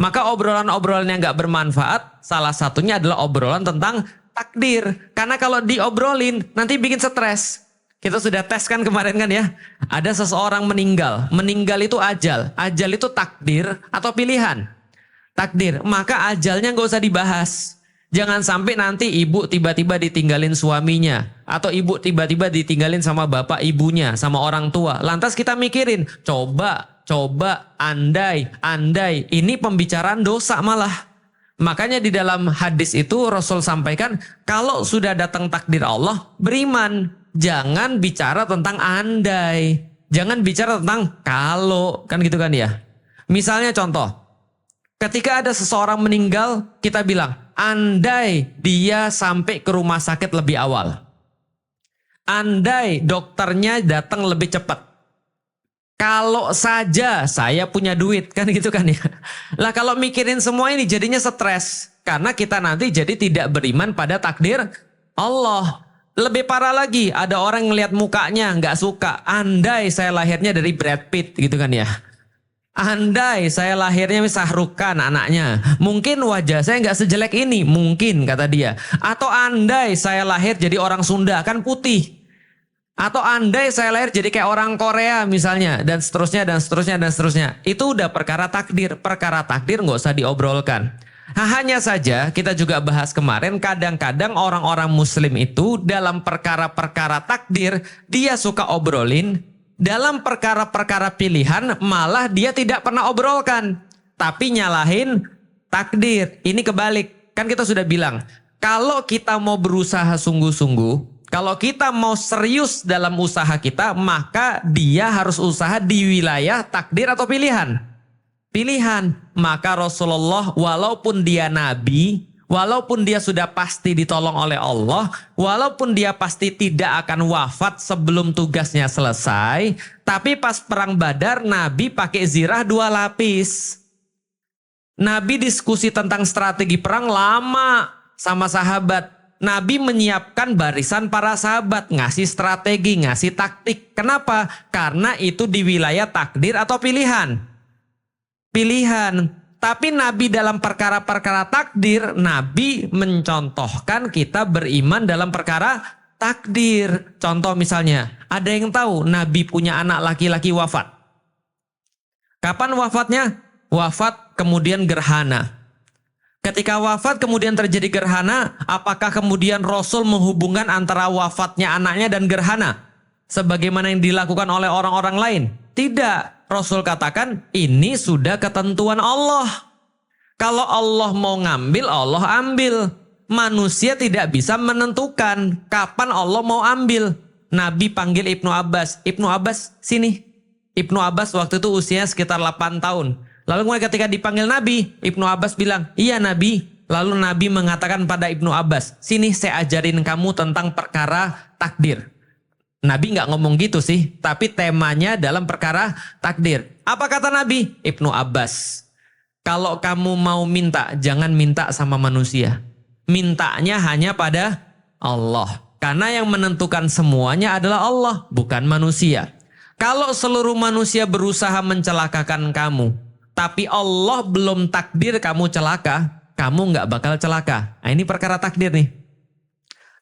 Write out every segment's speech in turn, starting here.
Maka obrolan-obrolan yang nggak bermanfaat, salah satunya adalah obrolan tentang takdir. Karena kalau diobrolin, nanti bikin stres. Kita sudah tes kan kemarin kan ya. Ada seseorang meninggal. Meninggal itu ajal. Ajal itu takdir atau pilihan. Takdir. Maka ajalnya nggak usah dibahas. Jangan sampai nanti ibu tiba-tiba ditinggalin suaminya. Atau ibu tiba-tiba ditinggalin sama bapak ibunya, sama orang tua. Lantas kita mikirin, coba, andai. Ini pembicaraan dosa malah. Makanya di dalam hadis itu Rasul sampaikan, kalau sudah datang takdir Allah, beriman. Jangan bicara tentang andai. Jangan bicara tentang kalau. Kan gitu kan ya. Misalnya contoh. Ketika ada seseorang meninggal, kita bilang, andai dia sampai ke rumah sakit lebih awal. Andai dokternya datang lebih cepat. Kalau saja saya punya duit, kan gitu kan ya. Lah kalau mikirin semua ini jadinya stres. Karena kita nanti jadi tidak beriman pada takdir Allah. Lebih parah lagi, ada orang yang ngelihat mukanya nggak suka. Andai saya lahirnya dari Brad Pitt, gitu kan ya. Andai saya lahirnya Shah Rukh Khan anaknya, mungkin wajah saya nggak sejelek ini, mungkin kata dia. Atau andai saya lahir jadi orang Sunda, kan putih. Atau andai saya lahir jadi kayak orang Korea misalnya, dan seterusnya, dan seterusnya, dan seterusnya. Itu udah perkara takdir. Perkara takdir nggak usah diobrolkan. Nah, hanya saja kita juga bahas kemarin, kadang-kadang orang-orang muslim itu dalam perkara-perkara takdir, dia suka obrolin. Dalam perkara-perkara pilihan malah dia tidak pernah obrolkan. Tapi nyalahin takdir. Ini kebalik. Kan kita sudah bilang, kalau kita mau berusaha sungguh-sungguh, kalau kita mau serius dalam usaha kita, maka dia harus usaha di wilayah takdir atau pilihan. Pilihan. Maka Rasulullah walaupun dia nabi, walaupun dia sudah pasti ditolong oleh Allah, walaupun dia pasti tidak akan wafat sebelum tugasnya selesai, tapi pas perang Badar Nabi pakai zirah 2 lapis. Nabi diskusi tentang strategi perang lama sama sahabat. Nabi menyiapkan barisan para sahabat, ngasih strategi, ngasih taktik. Kenapa? Karena itu di wilayah takdir atau pilihan. Pilihan. Tapi Nabi dalam perkara-perkara takdir, Nabi mencontohkan kita beriman dalam perkara takdir. Contoh misalnya, ada yang tahu Nabi punya anak laki-laki wafat. Kapan wafatnya? Wafat kemudian gerhana. Ketika wafat kemudian terjadi gerhana, apakah kemudian Rasul menghubungkan antara wafatnya anaknya dan gerhana? Sebagaimana yang dilakukan oleh orang-orang lain? Tidak. Rasul katakan ini sudah ketentuan Allah. Kalau Allah mau ngambil, Allah ambil. Manusia tidak bisa menentukan kapan Allah mau ambil. Nabi panggil Ibnu Abbas. Ibnu Abbas sini. Ibnu Abbas waktu itu usianya sekitar 8 tahun. Lalu ketika dipanggil Nabi, Ibnu Abbas bilang, iya Nabi. Lalu Nabi mengatakan pada Ibnu Abbas, sini saya ajarin kamu tentang perkara takdir. Nabi nggak ngomong gitu sih, tapi temanya dalam perkara takdir. Apa kata Nabi? Ibnu Abbas, kalau kamu mau minta, jangan minta sama manusia. Mintanya hanya pada Allah. Karena yang menentukan semuanya adalah Allah, bukan manusia. Kalau seluruh manusia berusaha mencelakakan kamu, tapi Allah belum takdir kamu celaka, kamu nggak bakal celaka. Nah, ini perkara takdir nih.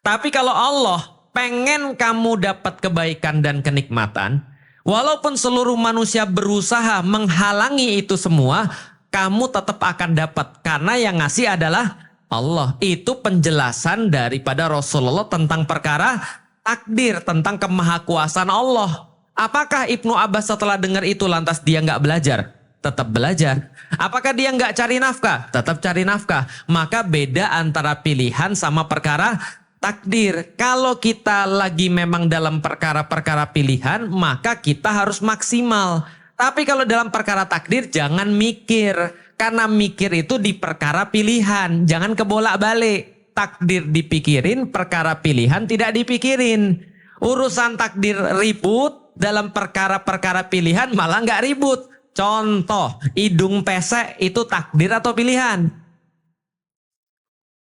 Tapi kalau Allah pengen kamu dapat kebaikan dan kenikmatan, walaupun seluruh manusia berusaha menghalangi itu semua, kamu tetap akan dapat. Karena yang ngasih adalah Allah. Itu penjelasan daripada Rasulullah tentang perkara takdir, tentang kemahakuasaan Allah. Apakah Ibnu Abbas setelah dengar itu lantas dia nggak belajar? Tetap belajar. Apakah dia nggak cari nafkah? Tetap cari nafkah. Maka beda antara pilihan sama perkara takdir. Kalau kita lagi memang dalam perkara-perkara pilihan, maka kita harus maksimal. Tapi kalau dalam perkara takdir, jangan mikir. Karena mikir itu di perkara pilihan. Jangan kebolak-balik. Takdir dipikirin, perkara pilihan tidak dipikirin. Urusan takdir ribut, dalam perkara-perkara pilihan malah nggak ribut. Contoh, hidung pesek itu takdir atau pilihan?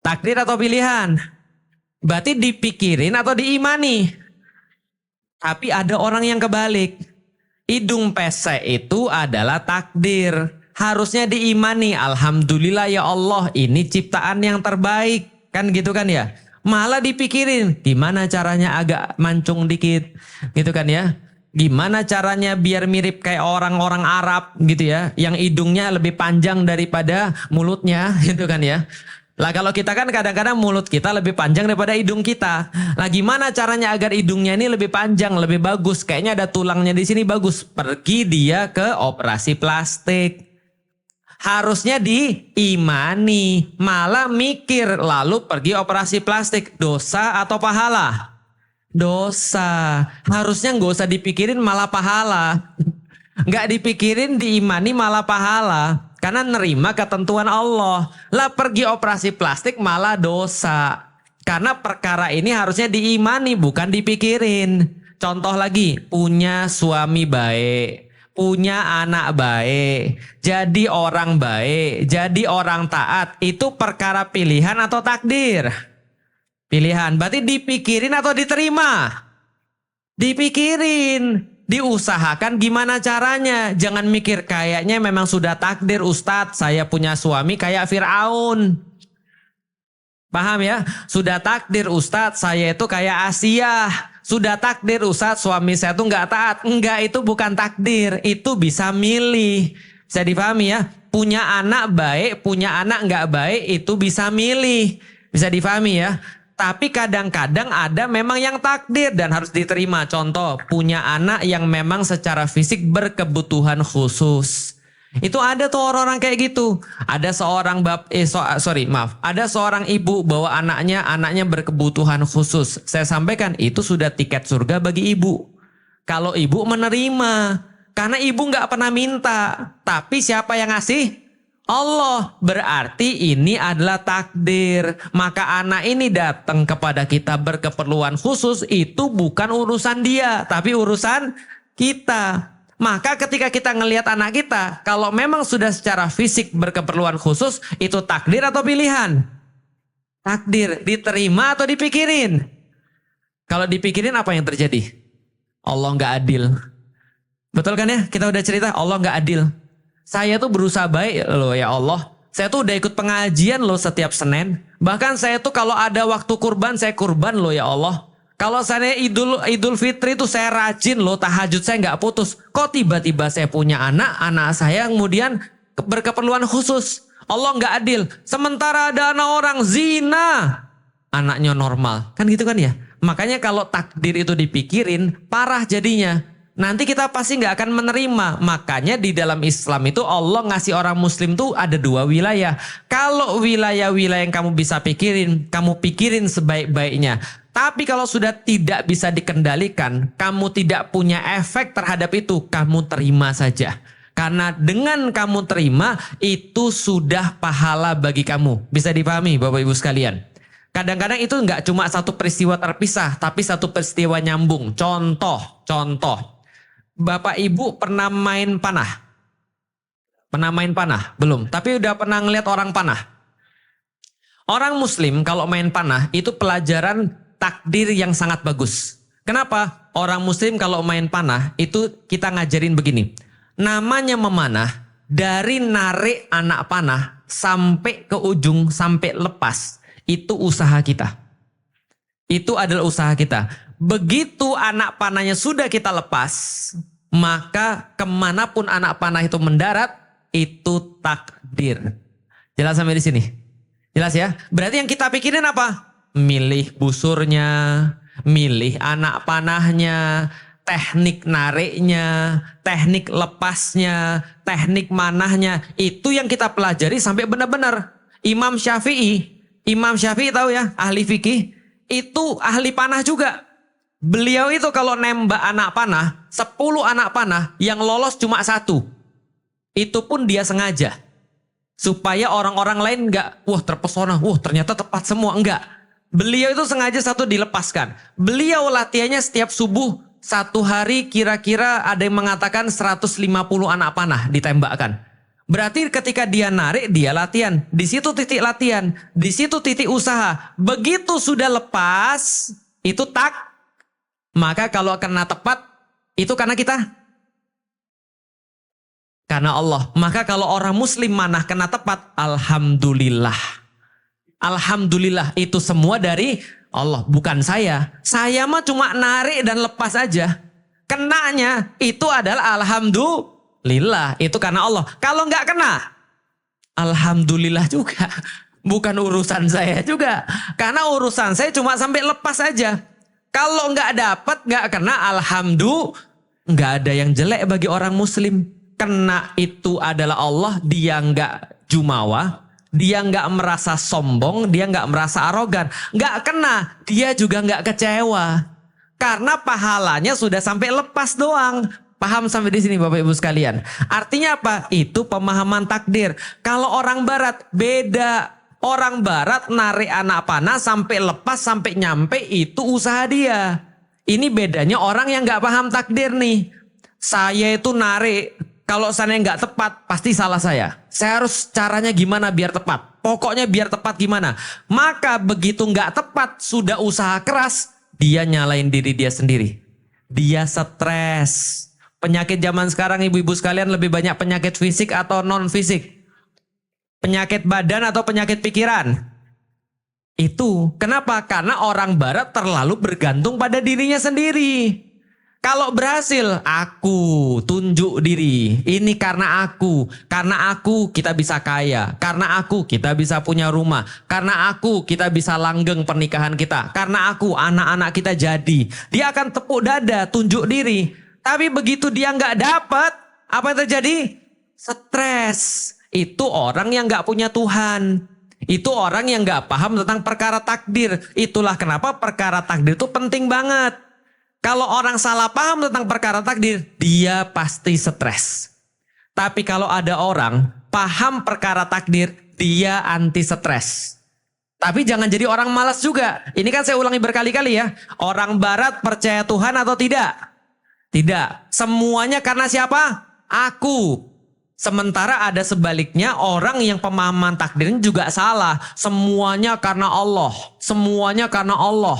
Takdir atau pilihan? Berarti dipikirin atau diimani. Tapi ada orang yang kebalik. Hidung pesek itu adalah takdir. Harusnya diimani, alhamdulillah ya Allah, ini ciptaan yang terbaik. Kan gitu kan ya. Malah dipikirin gimana caranya agak mancung dikit. Gitu kan ya. Gimana caranya biar mirip kayak orang-orang Arab gitu ya. Yang hidungnya lebih panjang daripada mulutnya gitu kan ya. Lah kalau kita kan kadang-kadang mulut kita lebih panjang daripada hidung kita. Lah gimana caranya agar hidungnya ini lebih panjang, lebih bagus? Kayaknya ada tulangnya di sini bagus. Pergi dia ke operasi plastik. Harusnya diimani, malah mikir lalu pergi operasi plastik. Dosa atau pahala? Dosa. Harusnya nggak usah dipikirin malah pahala. Nggak dipikirin diimani malah pahala. Karena nerima ketentuan Allah. Lah pergi operasi plastik malah dosa. Karena perkara ini harusnya diimani bukan dipikirin. Contoh lagi, punya suami baik. Punya anak baik. Jadi orang baik. Jadi orang taat. Itu perkara pilihan atau takdir? Pilihan. Berarti dipikirin atau diterima? Dipikirin. Diusahakan gimana caranya. Jangan mikir kayaknya memang sudah takdir Ustadz. Saya punya suami kayak Fir'aun. Paham ya? Sudah takdir Ustadz saya itu kayak Asia. Sudah takdir Ustadz suami saya itu nggak taat. Enggak, itu bukan takdir. Itu bisa milih. Bisa dipahami ya? Punya anak baik, punya anak nggak baik itu bisa milih. Bisa dipahami ya? Tapi kadang-kadang ada memang yang takdir dan harus diterima. Contoh, punya anak yang memang secara fisik berkebutuhan khusus. Itu ada tuh orang-orang kayak gitu. Ada seorang ada seorang ibu bawa anaknya berkebutuhan khusus. Saya sampaikan itu sudah tiket surga bagi ibu. Kalau ibu menerima, karena ibu nggak pernah minta. Tapi siapa yang ngasih? Allah. Berarti ini adalah takdir. Maka anak ini datang kepada kita berkeperluan khusus, itu bukan urusan dia, tapi urusan kita. Maka ketika kita ngelihat anak kita, kalau memang sudah secara fisik berkeperluan khusus, itu takdir atau pilihan? Takdir. Diterima atau dipikirin? Kalau dipikirin apa yang terjadi? Allah nggak adil. Betul kan ya? Kita udah cerita Allah nggak adil. Saya tuh berusaha baik loh ya Allah. Saya tuh udah ikut pengajian loh setiap Senin. Bahkan saya tuh kalau ada waktu kurban, saya kurban loh ya Allah. Kalau saya Idul Fitri tuh saya rajin loh, tahajud saya nggak putus. Kok tiba-tiba saya punya anak saya kemudian berkeperluan khusus. Allah nggak adil. Sementara ada anak orang zina, anaknya normal. Kan gitu kan ya? Makanya kalau takdir itu dipikirin, parah jadinya. Nanti kita pasti nggak akan menerima. Makanya di dalam Islam itu Allah ngasih orang muslim tuh ada 2 wilayah. Kalau wilayah-wilayah yang kamu bisa pikirin, kamu pikirin sebaik-baiknya. Tapi kalau sudah tidak bisa dikendalikan, kamu tidak punya efek terhadap itu, kamu terima saja. Karena dengan kamu terima, itu sudah pahala bagi kamu. Bisa dipahami Bapak Ibu sekalian? Kadang-kadang itu nggak cuma satu peristiwa terpisah, tapi satu peristiwa nyambung. Contoh. Bapak Ibu pernah main panah? Pernah main panah? Belum. Tapi udah pernah ngeliat orang panah? Orang muslim kalau main panah itu pelajaran takdir yang sangat bagus. Kenapa? Orang muslim kalau main panah itu kita ngajarin begini. Namanya memanah, dari narik anak panah sampai ke ujung, sampai lepas. Itu usaha kita. Itu adalah usaha kita. Begitu anak panahnya sudah kita lepas, maka kemanapun anak panah itu mendarat, itu takdir. Jelas sampai di sini? Jelas ya? Berarti yang kita pikirin apa? Milih busurnya, milih anak panahnya, teknik nariknya, teknik lepasnya, teknik manahnya. Itu yang kita pelajari sampai benar-benar. Imam Syafi'i tahu ya, ahli fikih, itu ahli panah juga. Beliau itu kalau nembak anak panah, 10 anak panah, yang lolos cuma 1. Itu pun dia sengaja. Supaya orang-orang lain nggak, wah terpesona, wah ternyata tepat semua. Enggak. Beliau itu sengaja 1 dilepaskan. Beliau latihannya setiap subuh, 1 hari kira-kira ada yang mengatakan 150 anak panah ditembakkan. Berarti ketika dia narik, dia latihan. Di situ titik latihan, di situ titik usaha. Begitu sudah lepas, itu maka kalau kena tepat, itu karena kita Karena Allah. Maka kalau orang muslim manah kena tepat, alhamdulillah. Alhamdulillah, itu semua dari Allah, bukan saya. Saya mah cuma narik dan lepas aja. Kenanya itu adalah alhamdulillah, itu karena Allah. Kalau nggak kena, alhamdulillah juga. Bukan urusan saya juga. Karena urusan saya cuma sampai lepas aja. Kalau nggak dapat, nggak kena, alhamdulillah. Nggak ada yang jelek bagi orang muslim. Kena itu adalah Allah, dia nggak jumawa, dia nggak merasa sombong, dia nggak merasa arogan. Nggak kena, dia juga nggak kecewa. Karena pahalanya sudah sampai lepas doang. Paham sampai di sini Bapak Ibu sekalian? Artinya apa? Itu pemahaman takdir. Kalau orang barat beda. Orang barat narik anak panah sampai lepas, sampai nyampe, itu usaha dia. Ini bedanya orang yang nggak paham takdir nih. Saya itu narik, kalau saya nggak tepat, pasti salah saya. Saya harus caranya gimana biar tepat. Pokoknya biar tepat gimana. Maka begitu nggak tepat, sudah usaha keras, dia nyalain diri dia sendiri. Dia stres. Penyakit zaman sekarang ibu-ibu sekalian lebih banyak penyakit fisik atau non fisik? Penyakit badan atau penyakit pikiran? Itu. Kenapa? Karena orang barat terlalu bergantung pada dirinya sendiri. Kalau berhasil, aku tunjuk diri. Ini karena aku. Karena aku kita bisa kaya. Karena aku kita bisa punya rumah. Karena aku kita bisa langgeng pernikahan kita. Karena aku anak-anak kita jadi. Dia akan tepuk dada, tunjuk diri. Tapi begitu dia nggak dapat, apa yang terjadi? Stres. Itu orang yang nggak punya Tuhan. Itu orang yang nggak paham tentang perkara takdir. Itulah kenapa perkara takdir itu penting banget. Kalau orang salah paham tentang perkara takdir, dia pasti stres. Tapi kalau ada orang paham perkara takdir, dia anti stres. Tapi jangan jadi orang malas juga. Ini kan saya ulangi berkali-kali ya. Orang barat percaya Tuhan atau tidak? Tidak. Semuanya karena siapa? Aku. Sementara ada sebaliknya, orang yang pemahaman takdirnya juga salah. Semuanya karena Allah. Semuanya karena Allah.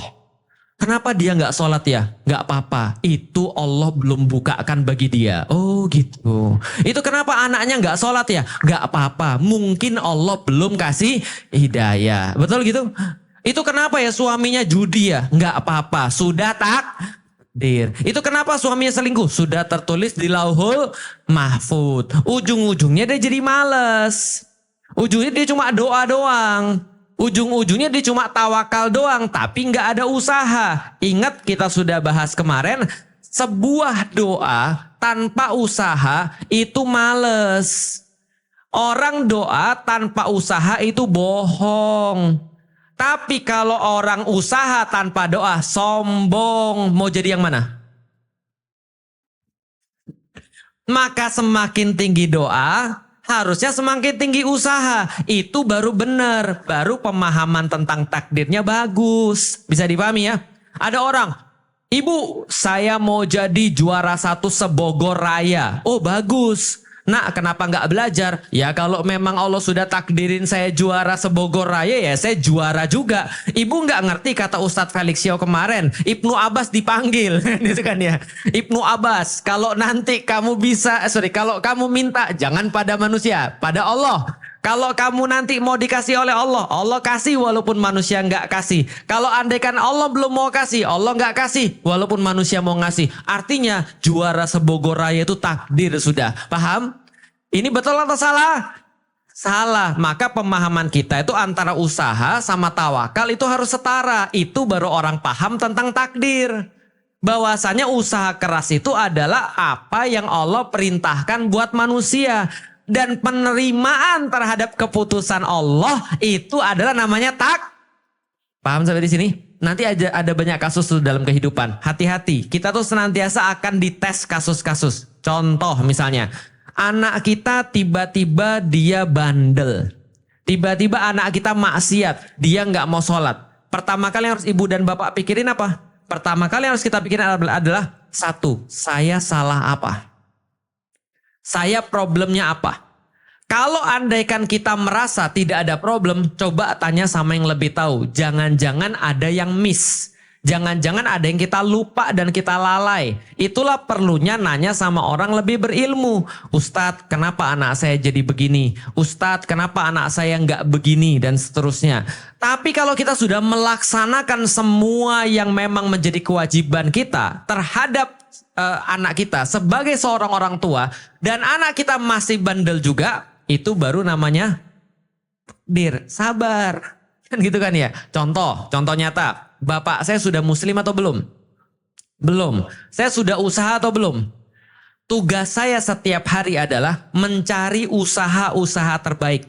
Kenapa dia nggak sholat ya? Nggak apa-apa. Itu Allah belum bukakan bagi dia. Oh gitu. Itu kenapa anaknya nggak sholat ya? Nggak apa-apa. Mungkin Allah belum kasih hidayah. Betul gitu? Itu kenapa ya suaminya judi ya? Nggak apa-apa. Sudah takdir. Itu kenapa suaminya selingkuh? Sudah tertulis di Lauhul Mahfud. Ujung-ujungnya dia jadi males. Ujungnya dia cuma doa doang. Ujung-ujungnya dia cuma tawakal doang. Tapi nggak ada usaha. Ingat kita sudah bahas kemarin. Sebuah doa tanpa usaha itu males. Orang doa tanpa usaha itu bohong. Tapi kalau orang usaha tanpa doa, sombong. Mau jadi yang mana? Maka semakin tinggi doa, harusnya semakin tinggi usaha. Itu baru benar. Baru pemahaman tentang takdirnya bagus. Bisa dipahami ya? Ada orang, ibu saya mau jadi juara 1 se-Bogor Raya. Oh bagus. Nak, kenapa nggak belajar? Ya kalau memang Allah sudah takdirin saya juara se-Bogor Raya, ya saya juara juga. Ibu nggak ngerti kata Ustadz Felixio kemarin, Ibnu Abbas dipanggil, gitu kan ya. Ibnu Abbas, kalau nanti kamu bisa, kalau kamu minta jangan pada manusia, pada Allah. Kalau kamu nanti mau dikasih oleh Allah, Allah kasih walaupun manusia nggak kasih. Kalau andaikan Allah belum mau kasih, Allah nggak kasih walaupun manusia mau ngasih. Artinya juara se-Bogor Raya itu takdir sudah. Paham? Ini betul atau salah? Salah. Maka pemahaman kita itu antara usaha sama tawakal itu harus setara. Itu baru orang paham tentang takdir. Bahwasanya usaha keras itu adalah apa yang Allah perintahkan buat manusia. Dan penerimaan terhadap keputusan Allah itu adalah namanya Paham sampai di sini? Nanti ada banyak kasus tuh dalam kehidupan. Hati-hati, kita tuh senantiasa akan dites kasus-kasus. Contoh misalnya, anak kita tiba-tiba dia bandel. Tiba-tiba anak kita maksiat, dia nggak mau sholat. Pertama kali yang harus ibu dan bapak pikirin apa? Pertama kali yang harus kita pikirin adalah satu, saya salah apa? Saya problemnya apa? Kalau andaikan kita merasa tidak ada problem, coba tanya sama yang lebih tahu. Jangan-jangan ada yang miss. Jangan-jangan ada yang kita lupa dan kita lalai. Itulah perlunya nanya sama orang lebih berilmu. Ustadz, kenapa anak saya jadi begini? Ustadz, kenapa anak saya nggak begini? Dan seterusnya. Tapi kalau kita sudah melaksanakan semua yang memang menjadi kewajiban kita terhadap anak kita sebagai seorang orang tua, dan anak kita masih bandel juga, itu baru namanya sabar. Kan gitu kan ya. Contoh nyata. Bapak saya sudah muslim atau belum? Belum. Saya sudah usaha atau belum? Tugas saya setiap hari adalah mencari usaha-usaha terbaik.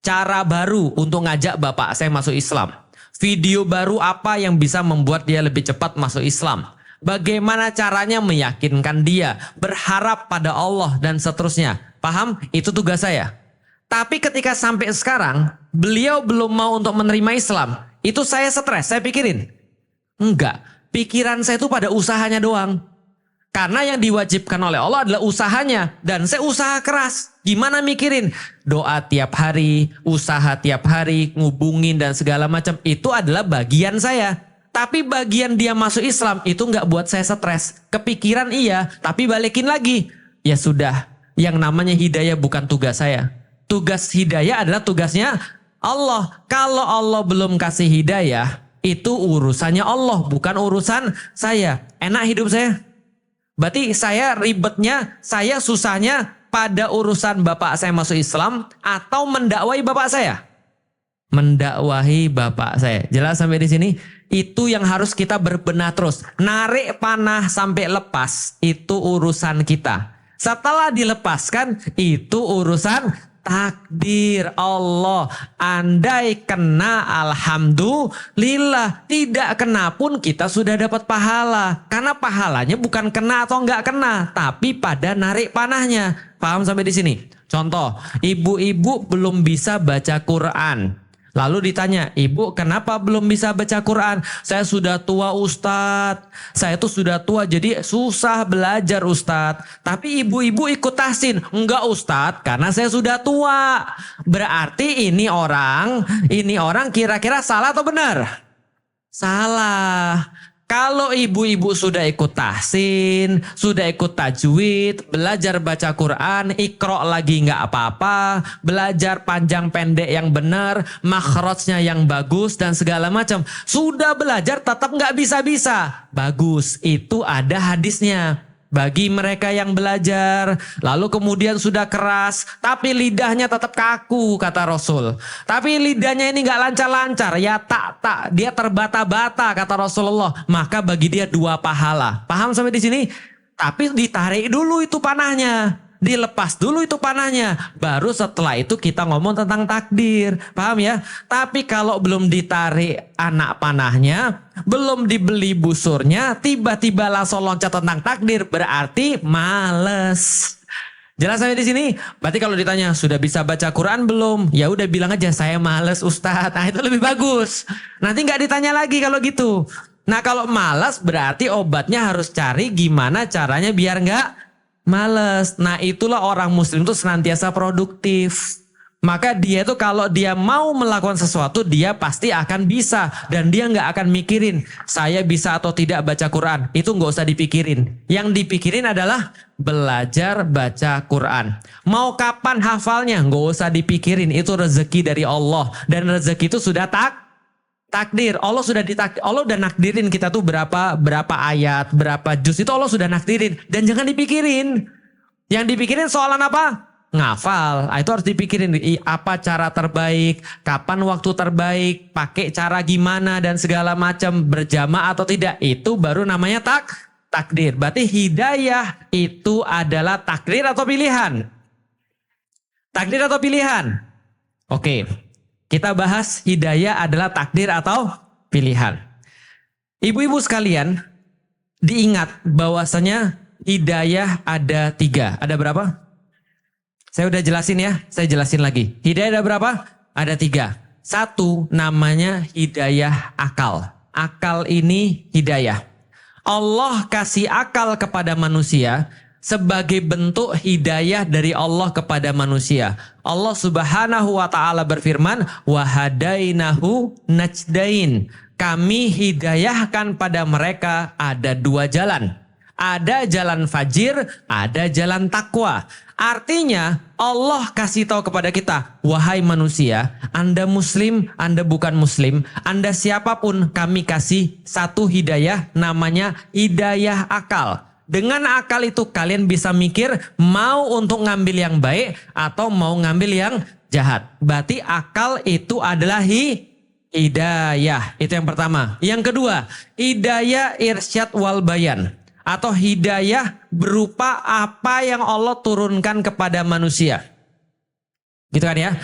Cara baru untuk ngajak bapak saya masuk Islam. Video baru apa yang bisa membuat dia lebih cepat masuk Islam. Bagaimana caranya meyakinkan dia, berharap pada Allah dan seterusnya. Paham? Itu tugas saya. Tapi ketika sampai sekarang, beliau belum mau untuk menerima Islam. Itu saya stres, saya pikirin. Enggak, pikiran saya itu pada usahanya doang. Karena yang diwajibkan oleh Allah adalah usahanya. Dan saya usaha keras. Gimana mikirin? Doa tiap hari, usaha tiap hari, ngubungin dan segala macam. Itu adalah bagian saya. Tapi bagian dia masuk Islam itu enggak buat saya stres. Kepikiran iya, tapi balikin lagi. Ya sudah, yang namanya hidayah bukan tugas saya. Tugas hidayah adalah tugasnya Allah. Kalau Allah belum kasih hidayah, itu urusannya Allah, bukan urusan saya. Enak hidup saya? Berarti saya ribetnya, saya susahnya pada urusan bapak saya masuk Islam atau mendakwahi bapak saya? Mendakwahi bapak saya. Jelas sampai di sini? Itu yang harus kita berbenah terus. Narik panah sampai lepas, itu urusan kita. Setelah dilepaskan, itu urusan takdir Allah. Andai kena, alhamdulillah. Tidak kena pun kita sudah dapat pahala. Karena pahalanya bukan kena atau enggak kena, tapi pada narik panahnya. Paham sampai di sini? Contoh, ibu-ibu belum bisa baca Quran. Lalu ditanya, ibu kenapa belum bisa baca Quran? Saya sudah tua Ustadz. Saya tuh sudah tua jadi susah belajar Ustadz. Tapi ibu-ibu ikut tahsin. Enggak Ustadz, karena saya sudah tua. Berarti ini orang kira-kira salah atau benar? Salah. Kalau ibu-ibu sudah ikut tahsin, sudah ikut tajwid, belajar baca Quran, iqra lagi nggak apa-apa, belajar panjang pendek yang benar, makhrajnya yang bagus dan segala macam. Sudah belajar tetap nggak bisa-bisa. Bagus, itu ada hadisnya. Bagi mereka yang belajar, lalu kemudian sudah keras, tapi lidahnya tetap kaku, kata Rasul. Tapi lidahnya ini nggak lancar-lancar, ya tak, dia terbata-bata, kata Rasulullah. Maka bagi dia 2 pahala. Paham sampai di sini? Tapi ditarik dulu itu panahnya. Dilepas dulu itu panahnya. Baru setelah itu kita ngomong tentang takdir. Paham ya? Tapi kalau belum ditarik anak panahnya, belum dibeli busurnya, tiba-tiba langsung loncat tentang takdir, berarti males. Jelas sampai di sini? Berarti kalau ditanya sudah bisa baca Quran belum? Ya udah bilang aja saya males Ustadz. Nah itu lebih bagus. Nanti nggak ditanya lagi kalau gitu. Nah kalau malas berarti obatnya harus cari gimana caranya biar nggak males. Nah itulah orang muslim itu senantiasa produktif. Maka dia itu kalau dia mau melakukan sesuatu dia pasti akan bisa. Dan dia nggak akan mikirin saya bisa atau tidak baca Quran. Itu nggak usah dipikirin. Yang dipikirin adalah belajar baca Quran. Mau kapan hafalnya nggak usah dipikirin. Itu rezeki dari Allah. Dan rezeki itu sudah takdir. Allah udah nakdirin kita tuh berapa ayat, berapa juz itu Allah sudah nakdirin. Dan jangan dipikirin. Yang dipikirin soalan apa? Ngafal. Itu harus dipikirin apa cara terbaik, kapan waktu terbaik, pakai cara gimana dan segala macam, berjamaah atau tidak. Itu baru namanya takdir. Berarti hidayah itu adalah takdir atau pilihan? Takdir atau pilihan? Oke. Kita bahas hidayah adalah takdir atau pilihan. Ibu-ibu sekalian, diingat bahwasanya hidayah ada 3. Ada berapa? Saya udah jelasin ya, saya jelasin lagi. Hidayah ada berapa? Ada 3. 1 namanya hidayah akal. Akal ini hidayah. Allah kasih akal kepada manusia sebagai bentuk hidayah dari Allah kepada manusia. Allah Subhanahu wa taala berfirman, "Wa hadainahu najdain." Kami hidayahkan pada mereka ada dua jalan. Ada jalan fajir, ada jalan takwa. Artinya Allah kasih tahu kepada kita, wahai manusia, Anda muslim, Anda bukan muslim, Anda siapapun, kami kasih satu hidayah namanya hidayah akal. Dengan akal itu kalian bisa mikir mau untuk ngambil yang baik atau mau ngambil yang jahat. Berarti akal itu adalah hidayah. Itu yang pertama. Yang kedua, hidayah irsyad wal bayan. Atau hidayah berupa apa yang Allah turunkan kepada manusia. Gitu kan ya.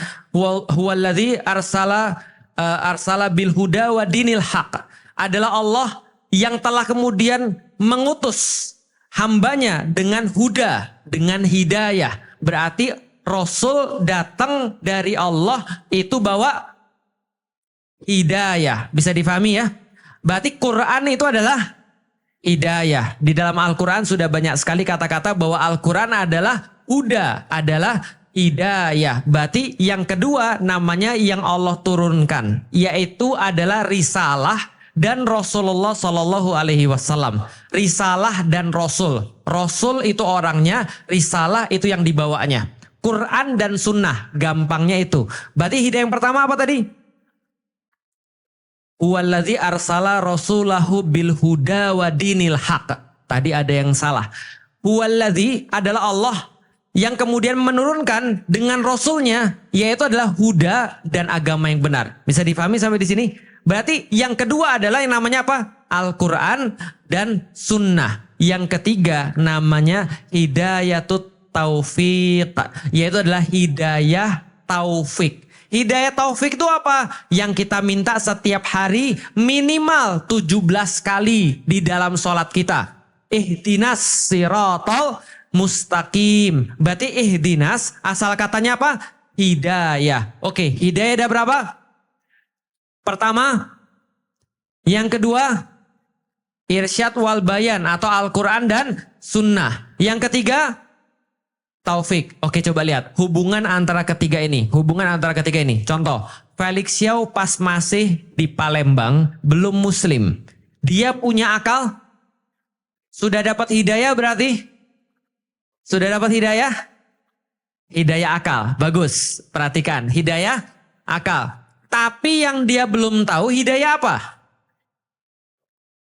Huwallazi arsala bil huda wa dinil haq. Adalah Allah yang telah kemudian mengutus hambanya dengan huda, dengan hidayah. Berarti Rasul datang dari Allah itu bawa hidayah. Bisa difahami ya. Berarti Quran itu adalah hidayah. Di dalam Al-Quran sudah banyak sekali kata-kata bahwa Al-Quran adalah huda, adalah hidayah. Berarti yang kedua namanya yang Allah turunkan, yaitu adalah risalah dan Rasulullah Shallallahu Alaihi Wasallam. Risalah dan Rasul. Rasul itu orangnya, risalah itu yang dibawanya. Quran dan Sunnah, gampangnya itu. Berarti hidayah yang pertama apa tadi? Huwallazi arsala rasulahu bil huda wa dinil haq. Tadi ada yang salah. Huwallazi adalah Allah yang kemudian menurunkan dengan Rasulnya, yaitu adalah huda dan agama yang benar. Bisa difahami sampai di sini? Berarti yang kedua adalah yang namanya apa? Al-Quran dan Sunnah. Yang ketiga namanya hidayatut taufiq, yaitu adalah hidayah taufik. Hidayah taufik itu apa? Yang kita minta setiap hari minimal 17 kali di dalam sholat kita. Ihdinas siratal mustaqim. Berarti ihdinas asal katanya apa? Hidayah. Oke, hidayah ada berapa? Pertama. Yang kedua, irsyad wal bayan atau Al-Quran dan Sunnah. Yang ketiga, taufik. Oke, coba lihat hubungan antara ketiga ini. Hubungan antara ketiga ini. Contoh, Felix Xiao pas masih di Palembang belum muslim. Dia punya akal? Sudah dapat hidayah berarti? Sudah dapat hidayah? Hidayah akal. Bagus. Perhatikan, hidayah akal. Tapi yang dia belum tahu hidayah apa?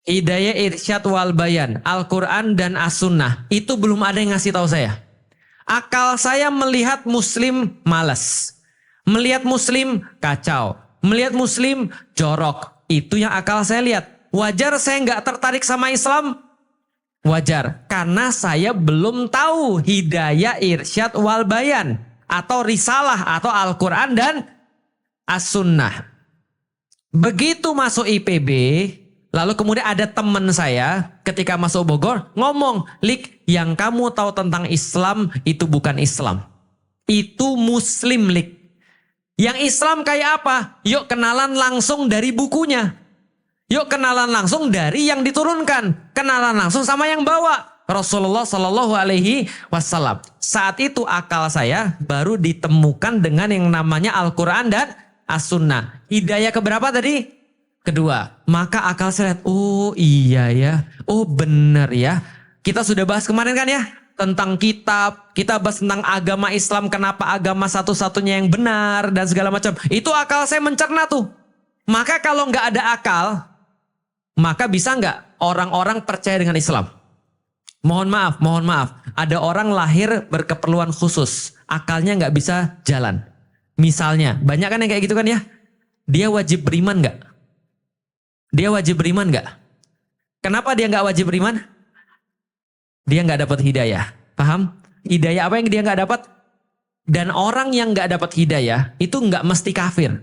Hidayah irsyad wal bayan, Al-Quran dan As-Sunnah. Itu belum ada yang ngasih tahu saya. Akal saya melihat muslim malas. Melihat muslim kacau. Melihat muslim jorok. Itu yang akal saya lihat. Wajar saya nggak tertarik sama Islam? Wajar. Karena saya belum tahu hidayah irsyad wal bayan. Atau risalah atau Al-Quran dan As-Sunnah. Begitu masuk IPB, lalu kemudian ada teman saya ketika masuk Bogor ngomong, Lik, yang kamu tahu tentang Islam itu bukan Islam. Itu Muslim, Lik. Yang Islam kayak apa? Yuk kenalan langsung dari bukunya. Yuk kenalan langsung dari yang diturunkan. Kenalan langsung sama yang bawa. Rasulullah Shallallahu Alaihi Wasallam. Saat itu akal saya baru ditemukan dengan yang namanya Al-Quran dan As-Sunnah. Hidayah keberapa tadi? Kedua. Maka akal saya lihat, oh iya ya, oh benar ya. Kita sudah bahas kemarin kan ya, tentang kitab, kita bahas tentang agama Islam, kenapa agama satu-satunya yang benar dan segala macam. Itu akal saya mencerna tuh. Maka kalau nggak ada akal, maka bisa nggak orang-orang percaya dengan Islam? Mohon maaf. Ada orang lahir berkeperluan khusus, akalnya nggak bisa jalan. Misalnya, banyak kan yang kayak gitu kan ya? Dia wajib beriman nggak? Dia wajib beriman nggak? Kenapa dia nggak wajib beriman? Dia nggak dapat hidayah. Paham? Hidayah apa yang dia nggak dapat? Dan orang yang nggak dapat hidayah itu nggak mesti kafir.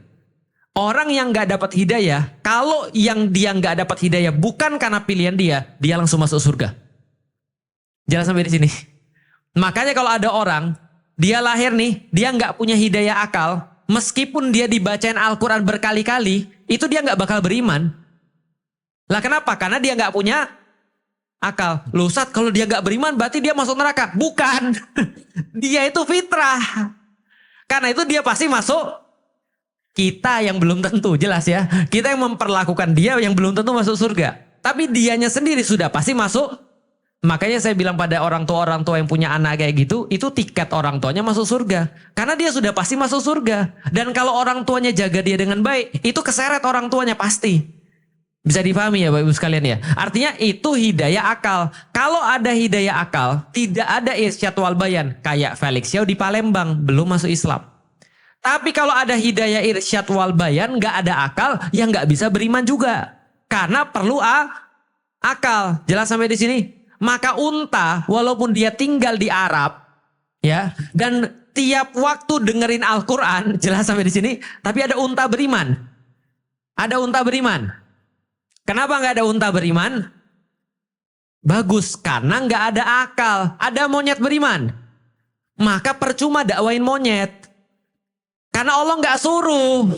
Orang yang nggak dapat hidayah, kalau yang dia nggak dapat hidayah bukan karena pilihan dia langsung masuk surga. Jelas sampai di sini. Makanya kalau ada orang, dia lahir nih, dia nggak punya hidayah akal, meskipun dia dibacain Al-Quran berkali-kali, itu dia nggak bakal beriman. Lah kenapa? Karena dia nggak punya akal. Loh Ustaz, kalau dia gak beriman berarti dia masuk neraka. Bukan. Dia itu fitrah. Karena itu dia pasti masuk. Kita yang belum tentu, jelas ya. Kita yang memperlakukan dia yang belum tentu masuk surga. Tapi dianya sendiri sudah pasti masuk. Makanya saya bilang pada orang tua yang punya anak kayak gitu, itu tiket orang tuanya masuk surga. Karena dia sudah pasti masuk surga. Dan kalau orang tuanya jaga dia dengan baik, itu keseret orang tuanya pasti. Bisa dipahami ya Bapak Ibu sekalian ya. Artinya itu hidayah akal. Kalau ada hidayah akal, tidak ada irsyad wal bayan. Kayak Felix Yao di Palembang, belum masuk Islam. Tapi kalau ada hidayah irsyad wal bayan, nggak ada akal, ya nggak bisa beriman juga. Karena perlu akal. Jelas sampai di sini? Maka unta, walaupun dia tinggal di Arab, ya, dan tiap waktu dengerin Al-Quran, jelas sampai di sini, tapi ada unta beriman. Ada unta beriman. Kenapa nggak ada unta beriman? Bagus, karena nggak ada akal. Ada monyet beriman. Maka percuma dakwain monyet. Karena Allah nggak suruh.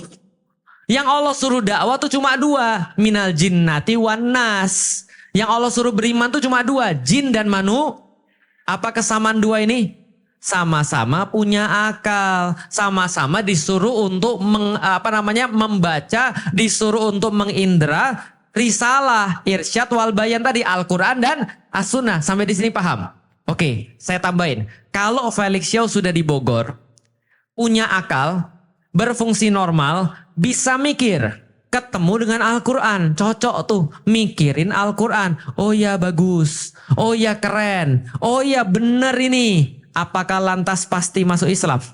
Yang Allah suruh dakwah tuh cuma dua. Minal jinnati wan nas. Yang Allah suruh beriman tuh cuma dua. Jin dan manu. Apa kesamaan dua ini? Sama-sama punya akal. Sama-sama disuruh untuk membaca. Disuruh untuk mengindra. Risalah, irsyad wal bayan tadi. Al-Quran dan As-Sunnah. Sampai di sini paham? Oke, saya tambahin. Kalau Felix Yao sudah di Bogor. Punya akal, berfungsi normal, bisa mikir, ketemu dengan Al-Quran, cocok tuh, mikirin Al-Quran, oh ya bagus, oh ya keren, oh ya bener ini, apakah lantas pasti masuk Islam?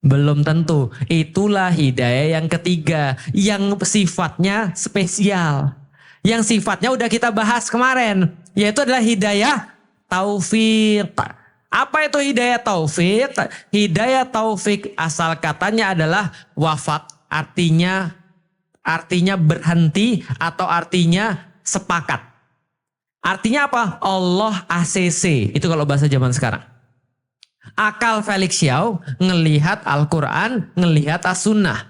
Belum tentu. Itulah hidayah yang ketiga, yang sifatnya spesial, yang sifatnya udah kita bahas kemarin, yaitu adalah hidayah taufik. Apa itu hidayah taufik? Hidayah taufik asal katanya adalah wafat, artinya berhenti atau artinya sepakat. Artinya apa? Allah ACC. Itu kalau bahasa zaman sekarang. Akal Felix Yao ngelihat Al-Quran, ngelihat As-Sunnah.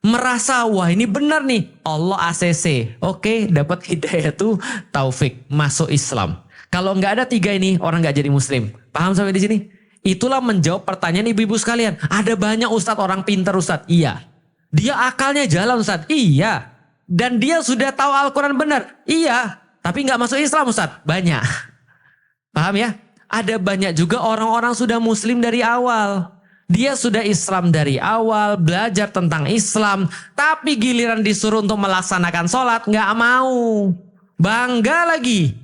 Merasa wah ini benar nih. Allah ACC. Oke, dapat hidayah itu taufik, masuk Islam. Kalau nggak ada tiga ini, orang nggak jadi muslim. Paham sampai di sini? Itulah menjawab pertanyaan ibu-ibu sekalian. Ada banyak ustadz orang pintar ustadz. Iya. Dia akalnya jalan ustadz. Iya. Dan dia sudah tahu Al-Quran benar. Iya. Tapi nggak masuk Islam ustadz. Banyak. Paham ya? Ada banyak juga orang-orang sudah muslim dari awal. Dia sudah Islam dari awal, belajar tentang Islam. Tapi giliran disuruh untuk melaksanakan sholat, nggak mau. Bangga lagi.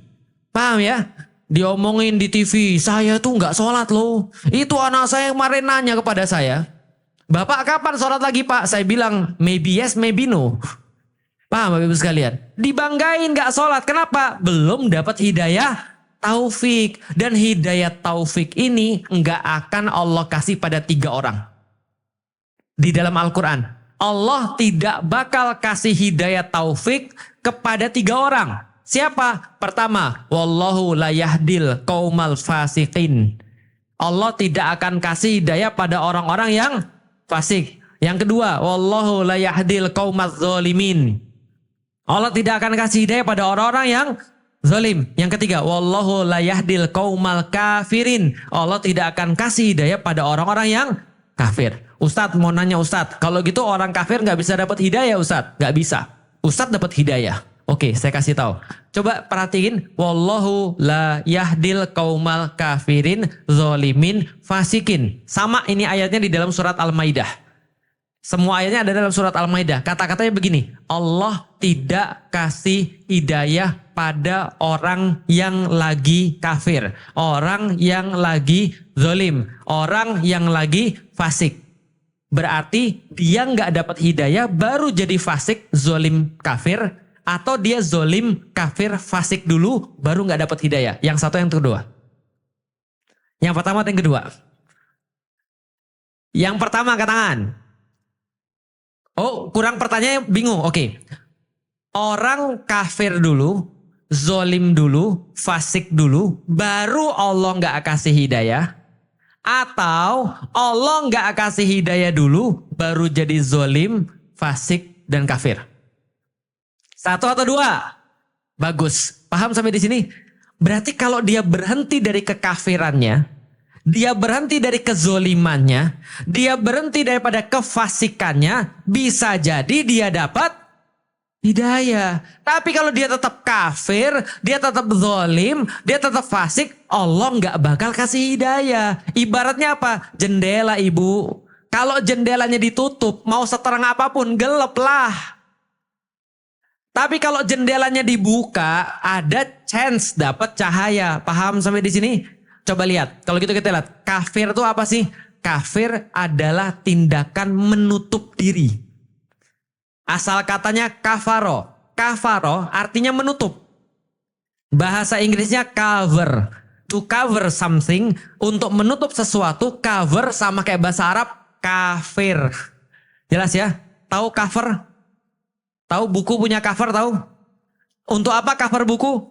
Paham ya? Diomongin di TV, saya tuh nggak sholat loh. Itu anak saya kemarin nanya kepada saya, Bapak kapan sholat lagi Pak? Saya bilang, maybe yes, maybe no. Paham Bapak Ibu sekalian? Dibanggain nggak sholat, kenapa? Belum dapat hidayah taufik. Dan hidayah taufik ini nggak akan Allah kasih pada tiga orang. Di dalam Al-Quran, Allah tidak bakal kasih hidayah taufik kepada tiga orang. Siapa? Pertama, wallahu la yahdil qaumal fasiqin. Allah tidak akan kasih hidayah pada orang-orang yang fasik. Yang kedua, wallahu la yahdil qaumaz zalimin. Allah tidak akan kasih hidayah pada orang-orang yang zalim. Yang ketiga, wallahu la yahdil qaumal kafirin. Allah tidak akan kasih hidayah pada orang-orang yang kafir. Ustadz mau nanya Ustadz, kalau gitu orang kafir nggak bisa dapat hidayah Ustadz? Nggak bisa. Ustadz dapat hidayah. Oke, saya kasih tahu. Coba perhatiin, wallahu la yahdil qaumal kafirin zalimin fasikin. Sama ini ayatnya di dalam surat Al-Maidah. Semua ayatnya ada dalam surat Al-Maidah. Kata-katanya begini, Allah tidak kasih hidayah pada orang yang lagi kafir, orang yang lagi zalim, orang yang lagi fasik. Berarti dia nggak dapat hidayah baru jadi fasik, zalim, kafir. Atau dia zolim, kafir, fasik dulu, baru nggak dapat hidayah. Yang satu, yang kedua. Yang pertama atau yang kedua? Yang pertama, angkat tangan. Oh, kurang pertanyaan, bingung. Oke. Orang kafir dulu, zolim dulu, fasik dulu, baru Allah nggak kasih hidayah. Atau Allah nggak kasih hidayah dulu, baru jadi zolim, fasik, dan kafir. Satu atau dua? Bagus. Paham sampai di sini? Berarti kalau dia berhenti dari kekafirannya, dia berhenti dari kezolimannya, dia berhenti daripada kefasikannya, bisa jadi dia dapat hidayah. Tapi kalau dia tetap kafir, dia tetap zolim, dia tetap fasik, Allah nggak bakal kasih hidayah. Ibaratnya apa? Jendela, ibu. Kalau jendelanya ditutup, mau seterang apapun, gelap lah. Tapi kalau jendelanya dibuka, ada chance dapat cahaya. Paham sampai di sini? Coba lihat. Kalau gitu kita lihat. Kafir itu apa sih? Kafir adalah tindakan menutup diri. Asal katanya kafaro. Kafaro artinya menutup. Bahasa Inggrisnya cover. To cover something. Untuk menutup sesuatu. Cover sama kayak bahasa Arab. Kafir. Jelas ya? Tahu cover? Tahu buku punya cover tahu? Untuk apa cover buku?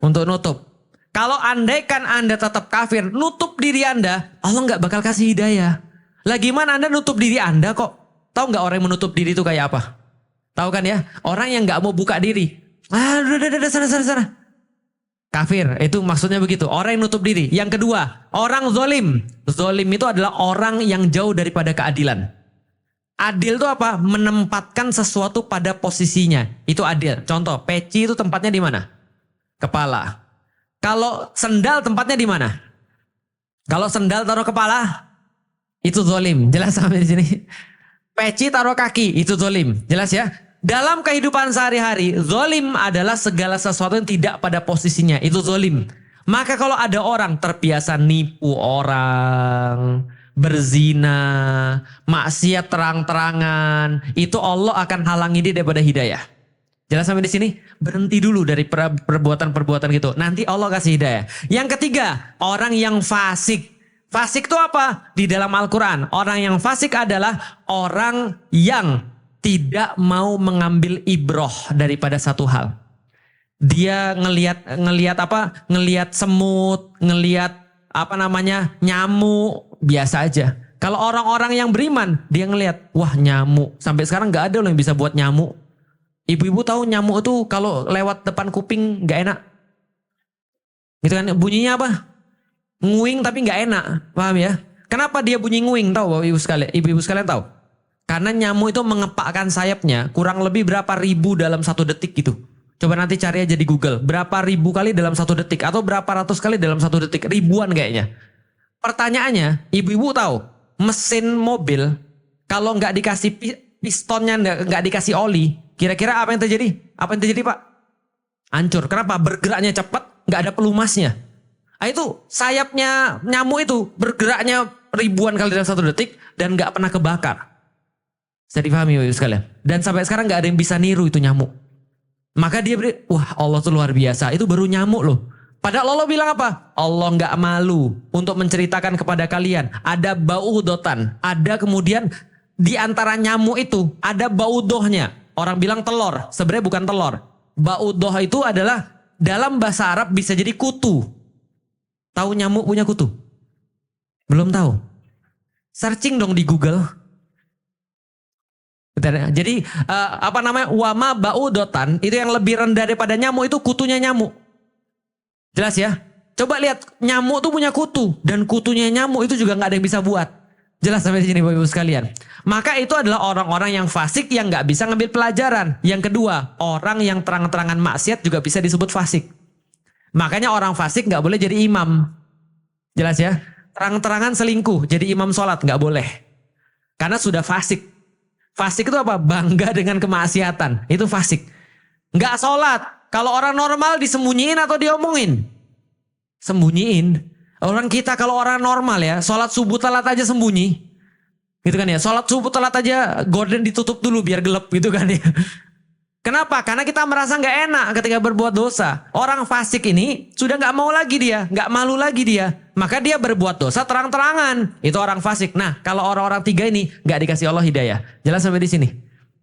Untuk nutup. Kalau andaikan Anda tetap kafir, nutup diri Anda, Allah nggak bakal kasih hidayah. Lah gimana Anda nutup diri Anda kok? Tahu nggak orang yang menutup diri itu kayak apa? Tahu kan ya? Orang yang nggak mau buka diri. Udah, sana. Kafir, itu maksudnya begitu. Orang yang nutup diri. Yang kedua, orang zolim. Zolim itu adalah orang yang jauh daripada keadilan. Adil itu apa? Menempatkan sesuatu pada posisinya. Itu adil. Contoh, peci itu tempatnya di mana? Kepala. Kalau sendal tempatnya di mana? Kalau sendal taruh kepala, itu zolim. Jelas sampai di sini. Peci taruh kaki, itu zolim. Jelas ya? Dalam kehidupan sehari-hari, zolim adalah segala sesuatu yang tidak pada posisinya. Itu zolim. Maka kalau ada orang terbiasa nipu orang, berzina, maksiat terang-terangan, itu Allah akan halangi dia daripada hidayah. Jelas sampai di sini? Berhenti dulu dari perbuatan-perbuatan gitu. Nanti Allah kasih hidayah. Yang ketiga, orang yang fasik. Fasik itu apa? Di dalam Al-Quran, orang yang fasik adalah orang yang tidak mau mengambil ibroh daripada satu hal. Dia ngelihat apa? Ngelihat semut, ngelihat nyamuk, biasa aja. Kalau orang-orang yang beriman, dia ngelihat, wah nyamuk. Sampai sekarang nggak ada loh yang bisa buat nyamuk. Ibu-ibu tahu nyamuk itu kalau lewat depan kuping nggak enak. Gitu kan, bunyinya apa? Nguing tapi nggak enak, paham ya? Kenapa dia bunyi nguing? Tahu Bapak Ibu sekalian? Ibu-ibu sekalian tahu? Karena nyamuk itu mengepakkan sayapnya kurang lebih berapa ribu dalam 1 detik gitu. Coba nanti cari aja di Google. Berapa ribu kali dalam 1 detik. Atau berapa ratus kali dalam 1 detik. Ribuan kayaknya. Pertanyaannya, ibu-ibu tahu. Mesin mobil, kalau nggak dikasih pistonnya, nggak dikasih oli. Kira-kira apa yang terjadi? Apa yang terjadi Pak? Hancur. Kenapa? Bergeraknya cepat, nggak ada pelumasnya. Nah, itu sayapnya nyamuk itu bergeraknya ribuan kali dalam 1 detik. Dan nggak pernah kebakar. Bisa dipahami ibu sekalian. Dan sampai sekarang nggak ada yang bisa niru itu nyamuk. Maka dia wah Allah tuh luar biasa. Itu baru nyamuk loh. Padahal Allah bilang apa? Allah nggak malu untuk menceritakan kepada kalian. Ada baudotan. Ada kemudian di antara nyamuk itu ada baudohnya. Orang bilang telur. Sebenarnya bukan telur. Baudoh itu adalah dalam bahasa Arab bisa jadi kutu. Tahu nyamuk punya kutu? Belum tahu? Searching dong di Google. Jadi wama baudotan itu yang lebih rendah daripada nyamuk itu kutunya nyamuk. Jelas ya? Coba lihat nyamuk tuh punya kutu dan kutunya nyamuk itu juga nggak ada yang bisa buat. Jelas sampai di sini Bapak Ibu sekalian. Maka itu adalah orang-orang yang fasik yang nggak bisa ngambil pelajaran. Yang kedua, orang yang terang-terangan maksiat juga bisa disebut fasik. Makanya orang fasik nggak boleh jadi imam. Jelas ya? Terang-terangan selingkuh jadi imam sholat nggak boleh. Karena sudah fasik. Fasik itu apa? Bangga dengan kemaksiatan. Itu fasik. Nggak sholat. Kalau orang normal disembunyiin atau diomongin? Sembunyiin. Orang kita kalau orang normal ya, sholat subuh telat aja sembunyi. Gitu kan ya. Sholat subuh telat aja gorden ditutup dulu biar gelap gitu kan ya. Kenapa? Karena kita merasa nggak enak ketika berbuat dosa. Orang fasik ini sudah nggak mau lagi dia, nggak malu lagi dia. Maka dia berbuat dosa terang-terangan. Itu orang fasik. Nah, kalau orang-orang 3 ini nggak dikasih Allah hidayah. Jelas sampai di sini.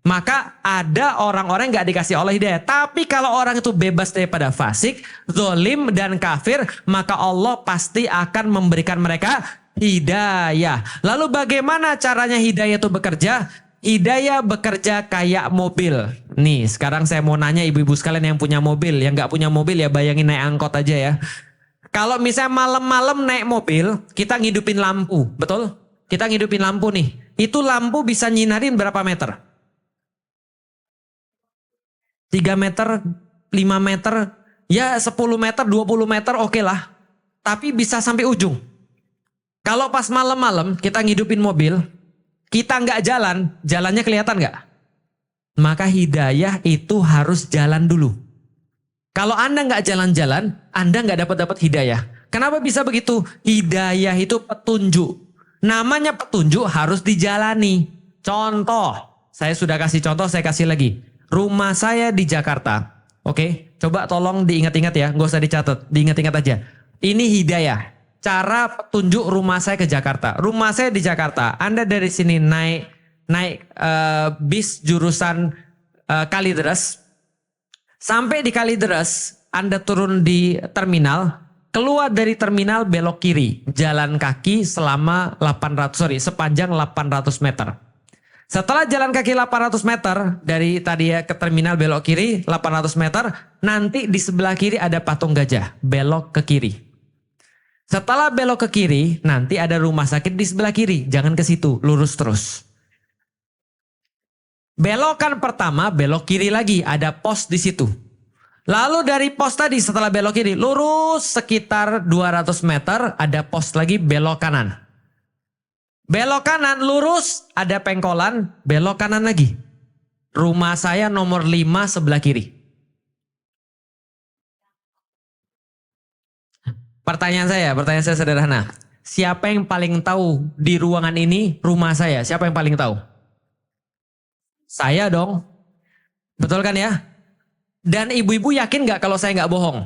Maka ada orang-orang yang nggak dikasih Allah hidayah. Tapi kalau orang itu bebas daripada fasik, zolim dan kafir, maka Allah pasti akan memberikan mereka hidayah. Lalu bagaimana caranya hidayah itu bekerja? Hidayah bekerja kayak mobil. Nih, sekarang saya mau nanya ibu-ibu sekalian yang punya mobil. Yang nggak punya mobil ya bayangin naik angkot aja ya. Kalau misalnya malam-malam naik mobil, kita ngidupin lampu, betul? Kita ngidupin lampu nih. Itu lampu bisa nyinarin berapa meter? 3 meter, 5 meter, ya 10 meter, 20 meter oke lah. Tapi bisa sampai ujung. Kalau pas malam-malam kita ngidupin mobil, kita nggak jalan, jalannya kelihatan nggak? Maka hidayah itu harus jalan dulu. Kalau Anda nggak jalan-jalan, Anda nggak dapat hidayah. Kenapa bisa begitu? Hidayah itu petunjuk. Namanya petunjuk harus dijalani. Contoh, saya sudah kasih contoh, saya kasih lagi. Rumah saya di Jakarta. Oke, coba tolong diingat-ingat ya, nggak usah dicatat, diingat-ingat aja. Ini hidayah. Cara petunjuk rumah saya ke Jakarta. Rumah saya di Jakarta. Anda dari sini naik bis jurusan Kalideres. Sampai di Kalideres, Anda turun di terminal, keluar dari terminal belok kiri, jalan kaki selama sepanjang 800 meter. Setelah jalan kaki 800 meter, dari tadi ya ke terminal belok kiri 800 meter, nanti di sebelah kiri ada patung gajah, belok ke kiri. Setelah belok ke kiri, nanti ada rumah sakit di sebelah kiri, jangan ke situ, lurus terus. Belokan pertama, belok kiri lagi, ada pos di situ. Lalu dari pos tadi setelah belok kiri, lurus sekitar 200 meter, ada pos lagi belok kanan. Belok kanan, lurus, ada pengkolan, belok kanan lagi. Rumah saya nomor 5 sebelah kiri. Pertanyaan saya sederhana. Siapa yang paling tahu di ruangan ini rumah saya? Siapa yang paling tahu? Saya dong. Betul kan ya? Dan ibu-ibu yakin gak kalau saya gak bohong?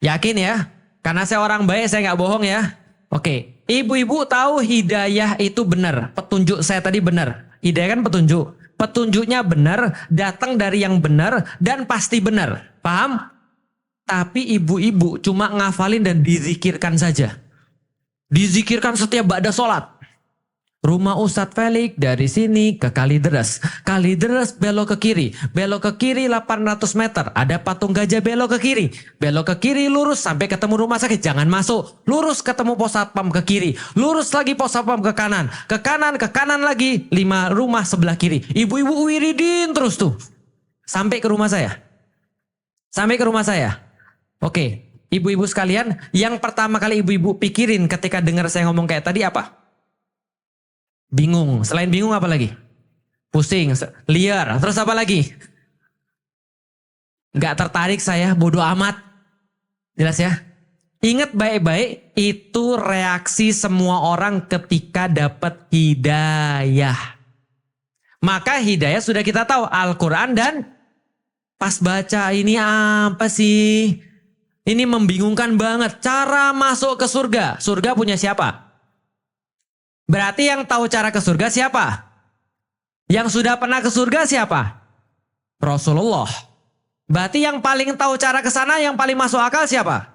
Yakin ya? Karena saya orang baik, saya gak bohong ya. Oke. Ibu-ibu tahu hidayah itu benar. Petunjuk saya tadi benar. Hidayah kan petunjuk. Petunjuknya benar, datang dari yang benar, dan pasti benar. Paham? Tapi ibu-ibu cuma ngafalin dan dizikirkan saja. Dizikirkan setiap ba'da sholat. Rumah Ustadz Felix dari sini ke Kalideres. Kalideres belok ke kiri. Belok ke kiri 800 meter. Ada patung gajah, belok ke kiri. Belok ke kiri lurus sampai ketemu rumah sakit. Jangan masuk. Lurus ketemu pos satpam ke kiri. Lurus lagi pos satpam ke kanan. Ke kanan lagi. 5 rumah sebelah kiri. Ibu-ibu wiridin terus tuh. Sampai ke rumah saya. Sampai ke rumah saya. Oke. Ibu-ibu sekalian. Yang pertama kali ibu-ibu pikirin ketika dengar saya ngomong kayak tadi apa? Bingung. Selain bingung apa lagi? Pusing, liar. Terus apa lagi? Gak tertarik saya, bodoh amat. Jelas ya? Ingat baik-baik, itu reaksi semua orang ketika dapat hidayah. Maka hidayah sudah kita tahu, Al-Quran dan pas baca ini apa sih? Ini membingungkan banget. Cara masuk ke surga. Surga punya siapa? Berarti yang tahu cara ke surga siapa? Yang sudah pernah ke surga siapa? Rasulullah. Berarti yang paling tahu cara ke sana, yang paling masuk akal siapa?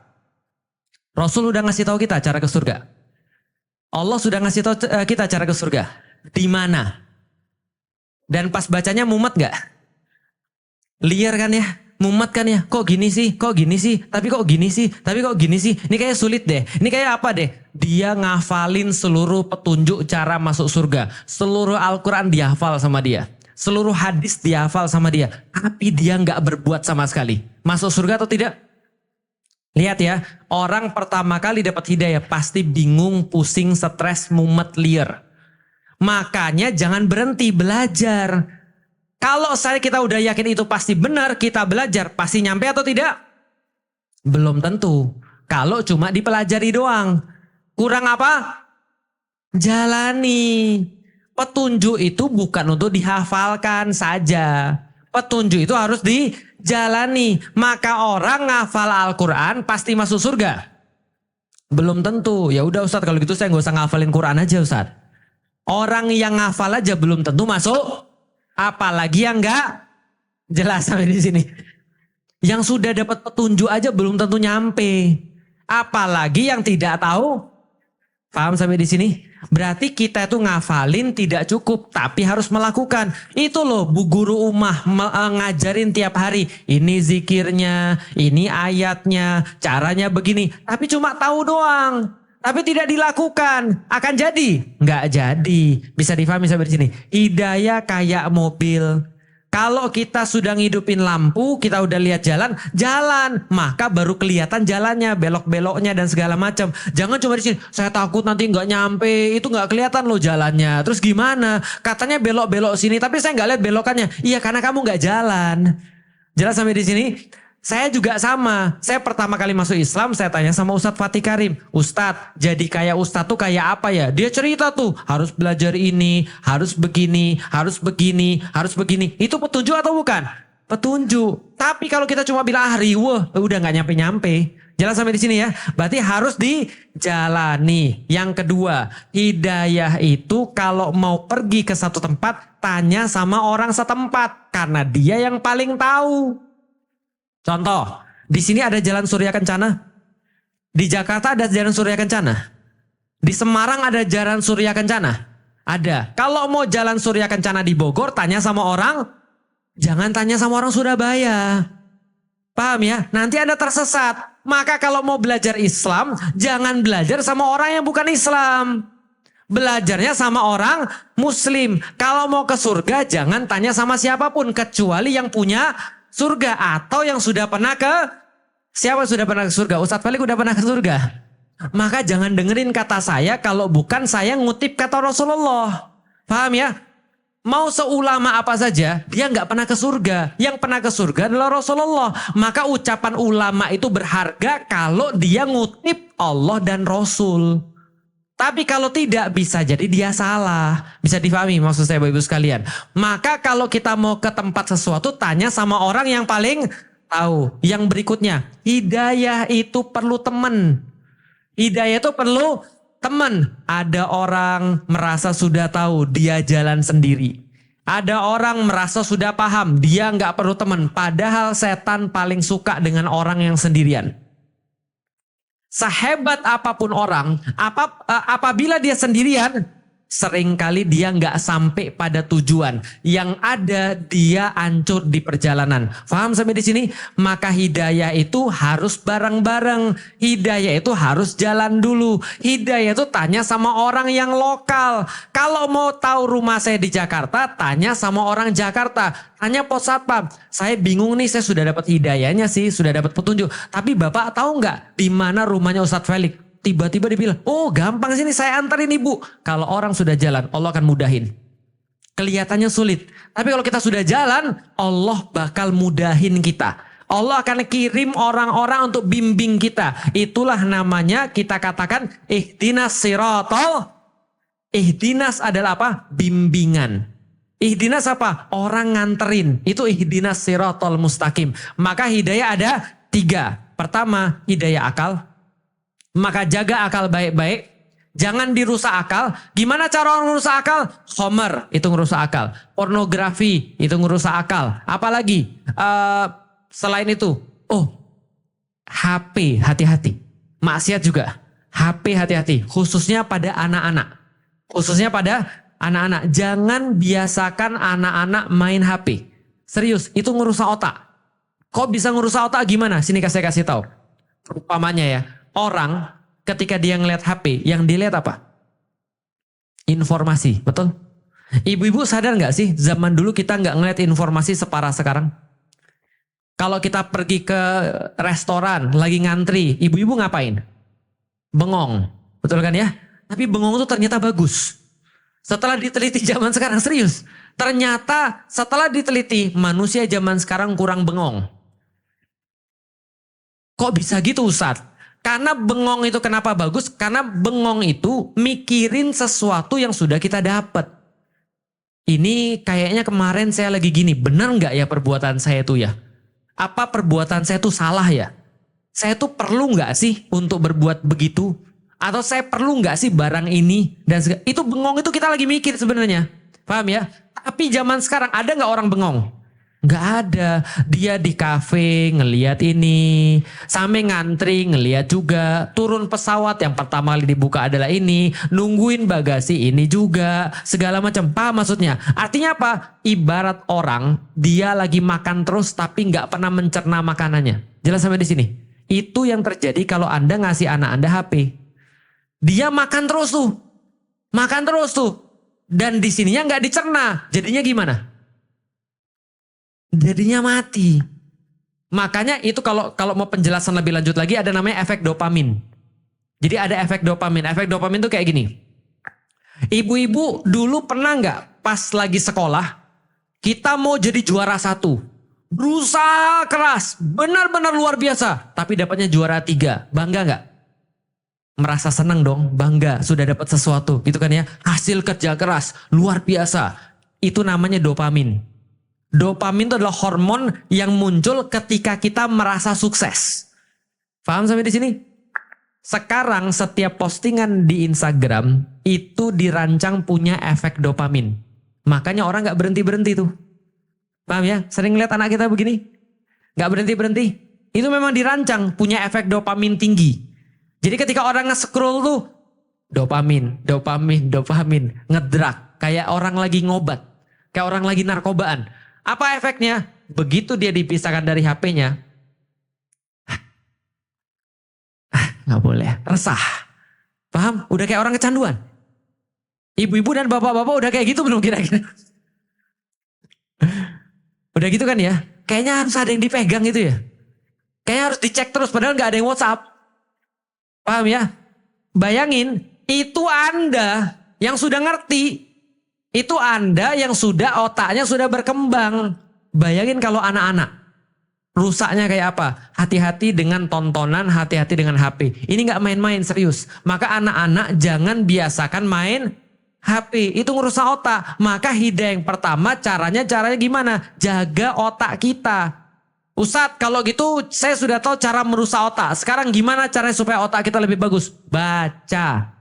Rasul udah ngasih tahu kita cara ke surga. Allah sudah ngasih tahu kita cara ke surga. Di mana? Dan pas bacanya mumet gak? Liar kan ya? Mumet kan ya? Kok gini sih? Kok gini sih? Tapi kok gini sih? Tapi kok gini sih? Ini kayak sulit deh. Ini kayak apa deh? Dia ngafalin seluruh petunjuk cara masuk surga. Seluruh Al-Quran dihafal sama dia. Seluruh hadis dihafal sama dia. Tapi dia nggak berbuat sama sekali. Masuk surga atau tidak? Lihat ya. Orang pertama kali dapat hidayah pasti bingung, pusing, stres, mumet, liar. Makanya jangan berhenti belajar. Kalau kita udah yakin itu pasti benar, kita belajar, pasti nyampe atau tidak? Belum tentu. Kalau cuma dipelajari doang. Kurang apa? Jalani. Petunjuk itu bukan untuk dihafalkan saja. Petunjuk itu harus dijalani. Maka orang ngafal Al-Quran pasti masuk surga. Belum tentu. Ya udah Ustadz, kalau gitu saya nggak usah ngafalin Quran aja Ustadz. Orang yang ngafal aja belum tentu masuk. Apalagi yang enggak jelas sampai di sini. Yang sudah dapat petunjuk aja belum tentu nyampe. Apalagi yang tidak tahu. Paham sampai di sini? Berarti kita itu ngafalin tidak cukup, tapi harus melakukan. Itu loh Bu Guru Umah ngajarin tiap hari. Ini zikirnya, ini ayatnya, caranya begini. Tapi cuma tahu doang. Tapi tidak dilakukan. Akan jadi? Nggak jadi. Bisa difahami sampai di sini. Hidayah kayak mobil. Kalau kita sudah ngidupin lampu, kita udah lihat jalan, maka baru kelihatan jalannya, belok-beloknya dan segala macam. Jangan cuma di sini, saya takut nanti nggak nyampe, itu nggak kelihatan loh jalannya. Terus gimana? Katanya belok-belok sini, tapi saya nggak lihat belokannya. Iya, karena kamu nggak jalan. Jelas sampai di sini? Saya juga sama. Saya pertama kali masuk Islam, saya tanya sama Ustadz Fatih Karim. Ustadz, jadi kayak Ustadz tuh kayak apa ya? Dia cerita tuh, harus belajar ini, harus begini, harus begini, harus begini. Itu petunjuk atau bukan? Petunjuk. Tapi kalau kita cuma bilang riweh, udah nggak nyampe-nyampe. Jelas sampai di sini ya? Berarti harus dijalani. Yang kedua, hidayah itu kalau mau pergi ke satu tempat, tanya sama orang setempat. Karena dia yang paling tahu. Contoh, di sini ada Jalan Surya Kencana. Di Jakarta ada Jalan Surya Kencana. Di Semarang ada Jalan Surya Kencana. Ada. Kalau mau Jalan Surya Kencana di Bogor, tanya sama orang. Jangan tanya sama orang Surabaya. Paham ya? Nanti Anda tersesat. Maka kalau mau belajar Islam, jangan belajar sama orang yang bukan Islam. Belajarnya sama orang Muslim. Kalau mau ke surga, jangan tanya sama siapapun. Kecuali yang punya surga atau yang sudah pernah ke siapa sudah pernah ke surga? Ustadz Falik udah pernah ke surga. Maka jangan dengerin kata saya kalau bukan saya ngutip kata Rasulullah. Paham ya? Mau seulama apa saja, dia nggak pernah ke surga. Yang pernah ke surga adalah Rasulullah. Maka ucapan ulama itu berharga kalau dia ngutip Allah dan Rasul. Tapi kalau tidak, bisa jadi dia salah. Bisa difahami maksud saya Bapak Ibu sekalian. Maka kalau kita mau ke tempat sesuatu, tanya sama orang yang paling tahu. Yang berikutnya, hidayah itu perlu teman. Hidayah itu perlu teman. Ada orang merasa sudah tahu, dia jalan sendiri. Ada orang merasa sudah paham, dia nggak perlu teman. Padahal setan paling suka dengan orang yang sendirian. Sehebat apapun orang, apabila dia sendirian, seringkali dia nggak sampai pada tujuan. Yang ada dia hancur di perjalanan. Paham sampai di sini? Maka hidayah itu harus bareng-bareng. Hidayah itu harus jalan dulu. Hidayah itu tanya sama orang yang lokal. Kalau mau tahu rumah saya di Jakarta, tanya sama orang Jakarta. Tanya Pos Satpam, saya bingung nih, saya sudah dapat hidayahnya sih, sudah dapat petunjuk. Tapi Bapak tahu nggak di mana rumahnya Ustadz Felix? Tiba-tiba dibilang, oh gampang sini saya antarin ibu. Kalau orang sudah jalan, Allah akan mudahin. Kelihatannya sulit. Tapi kalau kita sudah jalan, Allah bakal mudahin kita. Allah akan kirim orang-orang untuk bimbing kita. Itulah namanya kita katakan ihdinas siratal. Ihdinas adalah apa? Bimbingan. Ihdinas apa? Orang nganterin. Itu ihdinas siratal mustaqim. Maka hidayah ada 3. Pertama, hidayah akal. Maka jaga akal baik-baik. Jangan dirusak akal. Gimana cara orang merusak akal? Khomer, itu ngerusak akal. Pornografi, itu ngerusak akal. Apalagi? Selain itu, HP, hati-hati. Maksiat juga. HP, hati-hati. Khususnya pada anak-anak. Jangan biasakan anak-anak main HP. Serius, itu ngerusak otak. Kok bisa ngerusak otak gimana? Sini saya kasih tahu. Umpamanya ya, orang ketika dia ngeliat HP, yang dilihat apa? Informasi, betul? Ibu-ibu sadar nggak sih, zaman dulu kita nggak ngeliat informasi separah sekarang? Kalau kita pergi ke restoran, lagi ngantri, ibu-ibu ngapain? Bengong, betul kan ya? Tapi bengong itu ternyata bagus. Setelah diteliti zaman sekarang, serius. Ternyata setelah diteliti, manusia zaman sekarang kurang bengong. Kok bisa gitu Ustadz? Karena bengong itu kenapa bagus? Karena bengong itu mikirin sesuatu yang sudah kita dapat. Ini kayaknya kemarin saya lagi gini, benar nggak ya perbuatan saya itu ya? Apa perbuatan saya itu salah ya? Saya tuh perlu nggak sih untuk berbuat begitu? Atau saya perlu nggak sih barang ini? Dan itu bengong itu kita lagi mikir sebenarnya. Paham ya? Tapi zaman sekarang ada nggak orang bengong? Nggak ada. Dia di kafe ngeliat ini. Sampai ngantri ngeliat juga. Turun pesawat yang pertama kali dibuka adalah ini. Nungguin bagasi ini juga. Segala macam. Paham maksudnya? Artinya apa? Ibarat orang dia lagi makan terus tapi nggak pernah mencerna makanannya. Jelas sampai di sini? Itu yang terjadi kalau Anda ngasih anak Anda HP. Dia makan terus tuh. Makan terus tuh. Dan di sininya nggak dicerna. Jadinya gimana? Jadinya mati. Makanya itu kalau mau penjelasan lebih lanjut lagi ada namanya efek dopamin. Jadi ada efek dopamin. Efek dopamin tuh kayak gini. Ibu-ibu dulu pernah nggak pas lagi sekolah kita mau jadi juara 1, berusaha keras, benar-benar luar biasa, tapi dapatnya juara 3, bangga nggak? Merasa senang dong, bangga sudah dapat sesuatu, gitu kan ya? Hasil kerja keras luar biasa. Itu namanya dopamin. Dopamin itu adalah hormon yang muncul ketika kita merasa sukses. Paham sampai di sini? Sekarang setiap postingan di Instagram itu dirancang punya efek dopamin. Makanya orang nggak berhenti-berhenti tuh. Paham ya? Sering lihat anak kita begini? Nggak berhenti-berhenti. Itu memang dirancang punya efek dopamin tinggi. Jadi ketika orang nge-scroll tuh dopamin, ngedrak. Kayak orang lagi ngobat. Kayak orang lagi narkobaan. Apa efeknya? Begitu dia dipisahkan dari HP-nya, nggak boleh, resah. Paham? Udah kayak orang kecanduan. Ibu-ibu dan bapak-bapak udah kayak gitu belum kira-kira? Udah gitu kan ya? Kayaknya harus ada yang dipegang gitu ya. Kayaknya harus dicek terus padahal nggak ada yang WhatsApp. Paham ya? Bayangin, itu Anda yang sudah ngerti. Itu Anda yang sudah otaknya sudah berkembang. Bayangin kalau anak-anak. Rusaknya kayak apa? Hati-hati dengan tontonan, hati-hati dengan HP. Ini nggak main-main, serius. Maka anak-anak jangan biasakan main HP. Itu ngerusak otak. Maka hidayah yang pertama caranya gimana? Jaga otak kita. Ustadz, kalau gitu saya sudah tahu cara merusak otak. Sekarang gimana caranya supaya otak kita lebih bagus? Baca.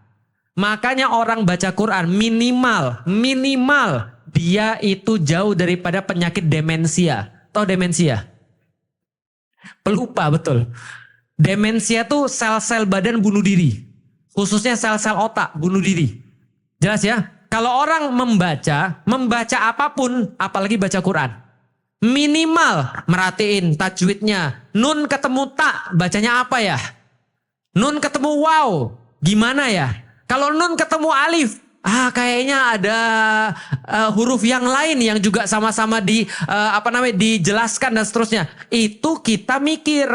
Makanya orang baca Quran minimal dia itu jauh daripada penyakit demensia. Tahu demensia? Pelupa, betul. Demensia tuh sel-sel badan bunuh diri. Khususnya sel-sel otak bunuh diri. Jelas ya? Kalau orang membaca apapun, apalagi baca Quran. Minimal merhatiin tajwidnya. Nun ketemu tak, bacanya apa ya? Nun ketemu waw, gimana ya? Kalau nun ketemu alif, kayaknya ada huruf yang lain yang juga sama-sama dijelaskan dan seterusnya. Itu kita mikir.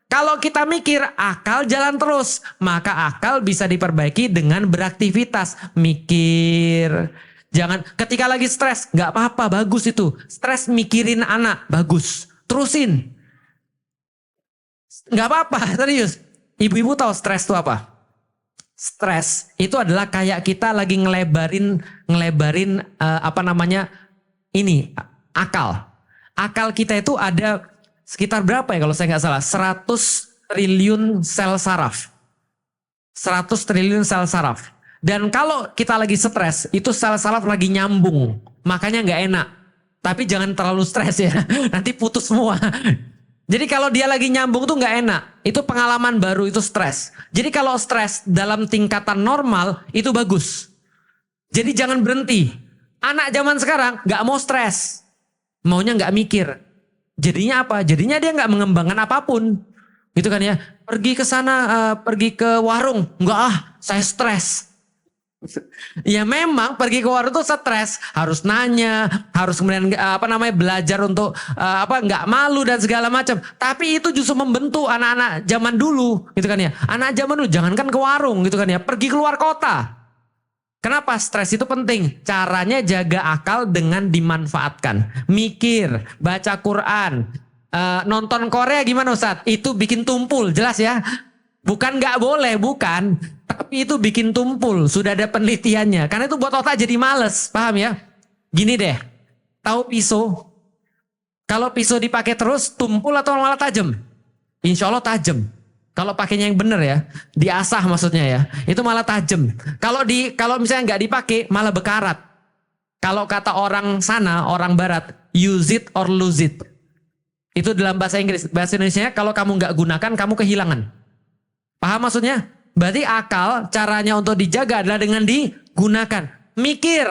Kalau kita mikir, akal jalan terus. Maka akal bisa diperbaiki dengan beraktivitas. Mikir. Jangan ketika lagi stres, nggak apa-apa, bagus itu. Stres mikirin anak, bagus. Terusin. Nggak apa-apa, serius. Ibu-ibu tahu stres itu apa? Stres itu adalah kayak kita lagi ngelebarin akal. Akal kita itu ada sekitar berapa ya kalau saya nggak salah? 100 triliun sel saraf. 100 triliun sel saraf. Dan kalau kita lagi stres, itu sel saraf lagi nyambung. Makanya nggak enak. Tapi jangan terlalu stres ya. Nanti putus semua. Jadi kalau dia lagi nyambung tuh nggak enak. Itu pengalaman baru, itu stres. Jadi kalau stres dalam tingkatan normal itu bagus. Jadi jangan berhenti. Anak zaman sekarang nggak mau stres. Maunya nggak mikir. Jadinya apa? Jadinya dia nggak mengembangkan apapun. Gitu kan ya. Pergi ke sana, pergi ke warung. Nggak saya stres. Ya memang pergi ke warung tuh stres, harus nanya, harus kemudian belajar untuk nggak malu dan segala macam. Tapi itu justru membentuk anak-anak zaman dulu, gitu kan ya. Anak zaman dulu jangankan ke warung, gitu kan ya, pergi keluar kota. Kenapa? Stres itu penting. Caranya jaga akal dengan dimanfaatkan. Mikir, baca Quran, nonton Korea gimana Ustadz? Itu bikin tumpul, jelas ya. Bukan nggak boleh, bukan. Tapi itu bikin tumpul, sudah ada penelitiannya. Karena itu buat otak jadi males, paham ya? Gini deh, tahu pisau? Kalau pisau dipakai terus, tumpul atau malah tajam? Insya Allah tajam. Kalau pakainya yang benar ya, diasah maksudnya ya, itu malah tajam. Kalau misalnya nggak dipakai, malah bekarat. Kalau kata orang sana, orang barat, use it or lose it. Itu dalam bahasa Inggris. Bahasa Indonesia kalau kamu nggak gunakan, kamu kehilangan. Paham maksudnya? Berarti akal caranya untuk dijaga adalah dengan digunakan. Mikir.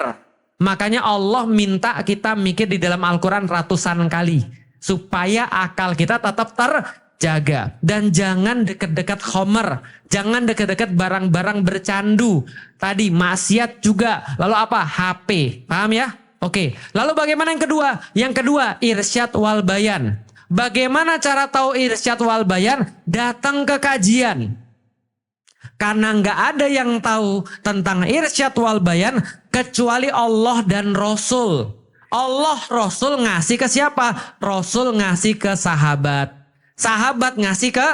Makanya Allah minta kita mikir di dalam Al-Quran ratusan kali. Supaya akal kita tetap terjaga. Dan jangan dekat-dekat khomer. Jangan dekat-dekat barang-barang bercandu. Tadi maksiat juga. Lalu apa? HP. Paham ya? Oke. Lalu bagaimana yang kedua? Yang kedua, irsyad wal bayan. Bagaimana cara tahu irsyad wal bayan? Datang ke kajian. Karena nggak ada yang tahu tentang irsyad wal bayan kecuali Allah dan Rasul. Allah Rasul ngasih ke siapa? Rasul ngasih ke sahabat. Sahabat ngasih ke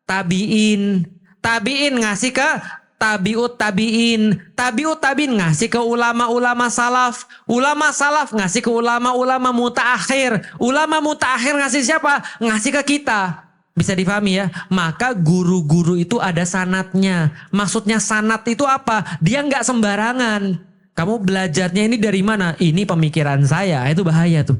tabiin. Tabiin ngasih ke tabiut tabiin. Tabiut tabiin ngasih ke ulama-ulama salaf. Ulama salaf ngasih ke ulama-ulama mutaakhir. Ulama mutaakhir ngasih siapa? Ngasih ke kita. Bisa dipahami ya? Maka guru-guru itu ada sanatnya. Maksudnya sanat itu apa? Dia nggak sembarangan. Kamu belajarnya ini dari mana? Ini pemikiran saya. Itu bahaya tuh.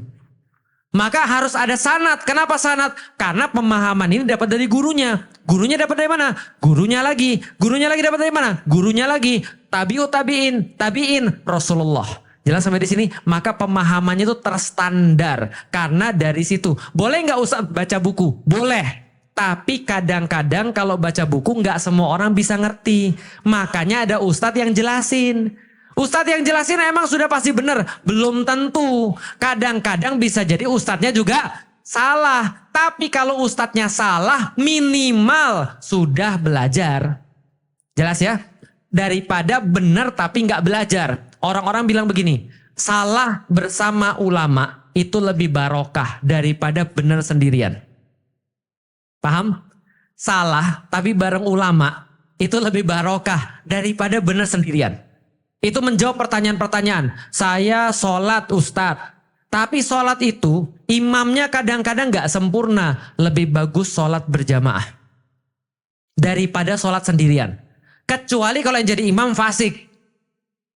Maka harus ada sanad. Kenapa sanad? Karena pemahaman ini dapat dari gurunya. Gurunya dapat dari mana? Gurunya lagi. Gurunya lagi dapat dari mana? Gurunya lagi. Tabiut tabiin. Tabiin Rasulullah. Jelas sampai di sini? Maka pemahamannya itu terstandar. Karena dari situ. Boleh nggak Ustaz baca buku? Boleh. Tapi kadang-kadang kalau baca buku nggak semua orang bisa ngerti. Makanya ada Ustadz yang jelasin. Ustadz yang jelasin emang sudah pasti benar? Belum tentu. Kadang-kadang bisa jadi ustadznya juga salah. Tapi kalau ustadznya salah, minimal sudah belajar. Jelas ya? Daripada benar tapi nggak belajar. Orang-orang bilang begini, salah bersama ulama itu lebih barokah daripada benar sendirian. Paham? Salah tapi bareng ulama itu lebih barokah daripada benar sendirian. Itu menjawab pertanyaan-pertanyaan. Saya sholat Ustadz. Tapi sholat itu imamnya kadang-kadang gak sempurna. Lebih bagus sholat berjamaah. Daripada sholat sendirian. Kecuali kalau yang jadi imam fasik.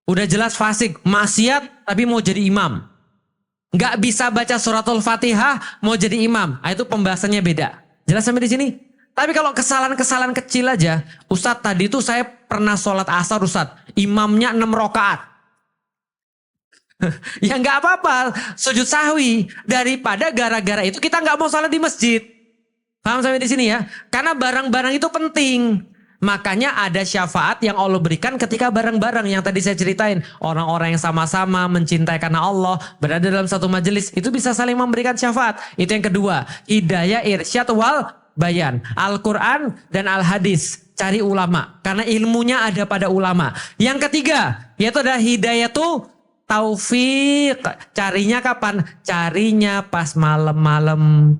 Udah jelas fasik. Maksiat tapi mau jadi imam. Gak bisa baca suratul Fatihah mau jadi imam. Nah, itu pembahasannya beda. Jelas sampai di sini? Tapi kalau kesalahan-kesalahan kecil aja, Ustadz tadi itu saya pernah sholat asar Ustadz, imamnya 6 rakaat. Ya nggak apa-apa, sujud sahwi. Daripada gara-gara itu kita nggak mau sholat di masjid. Paham sampai di sini ya? Karena barang-barang itu penting. Makanya ada syafaat yang Allah berikan ketika barang-barang yang tadi saya ceritain. Orang-orang yang sama-sama mencintai karena Allah, berada dalam satu majelis, itu bisa saling memberikan syafaat. Itu yang kedua, hidayah irsyad wal bayan. Al-Quran dan Al-Hadis. Cari ulama. Karena ilmunya ada pada ulama. Yang ketiga, yaitu adalah hidayah tuh taufik. Carinya kapan? Carinya pas malam-malam.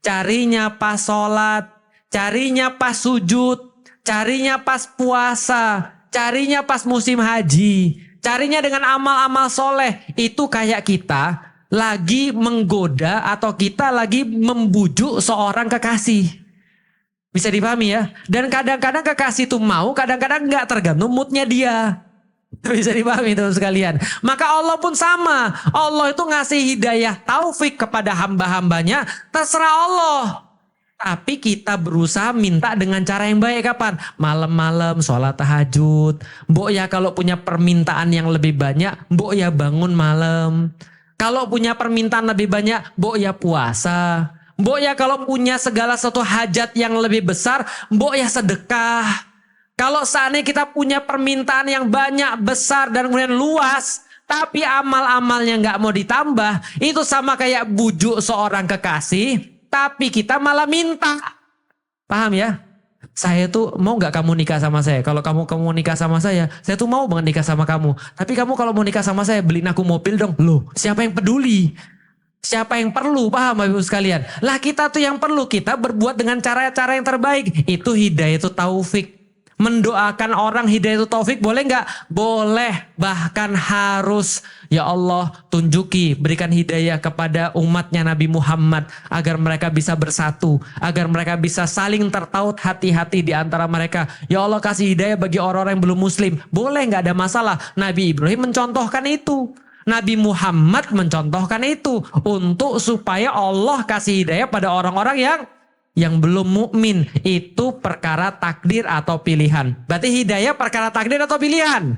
Carinya pas sholat. Carinya pas sujud. Carinya pas puasa. Carinya pas musim haji. Carinya dengan amal-amal soleh. Itu kayak kita lagi menggoda atau kita lagi membujuk seorang kekasih. Bisa dipahami ya? Dan kadang-kadang kekasih itu mau, kadang-kadang enggak, tergantung moodnya dia. Bisa dipahami teman sekalian. Maka Allah pun sama. Allah itu ngasih hidayah taufik kepada hamba-hambanya. Terserah Allah. Tapi kita berusaha minta dengan cara yang baik. Kapan? Malam-malam sholat tahajud. Mbok ya kalau punya permintaan yang lebih banyak, mbok ya bangun malam. Kalau punya permintaan lebih banyak, mbok ya puasa. Mbok ya kalau punya segala satu hajat yang lebih besar, mbok ya sedekah. Kalau seandainya kita punya permintaan yang banyak, besar, dan kemudian luas, tapi amal-amalnya nggak mau ditambah, itu sama kayak bujuk seorang kekasih, tapi kita malah minta. Paham ya? Saya tuh mau gak kamu nikah sama saya? Kalau kamu nikah sama saya tuh mau banget nikah sama kamu. Tapi kamu kalau mau nikah sama saya, beliin aku mobil dong. Loh, siapa yang peduli? Siapa yang perlu? Paham Bapak Ibu sekalian? Lah kita tuh yang perlu, kita berbuat dengan cara-cara yang terbaik. Itu hidayah, itu taufik. Mendoakan orang hidayah itu taufik boleh nggak? Boleh, bahkan harus. Ya Allah, tunjuki, berikan hidayah kepada umatnya Nabi Muhammad agar mereka bisa bersatu, agar mereka bisa saling tertaut hati-hati di antara mereka. Ya Allah, kasih hidayah bagi orang-orang yang belum muslim. Boleh, nggak ada masalah. Nabi Ibrahim mencontohkan itu. Nabi Muhammad mencontohkan itu untuk supaya Allah kasih hidayah pada orang-orang yang belum mukmin. Itu perkara takdir atau pilihan. Berarti hidayah perkara takdir atau pilihan?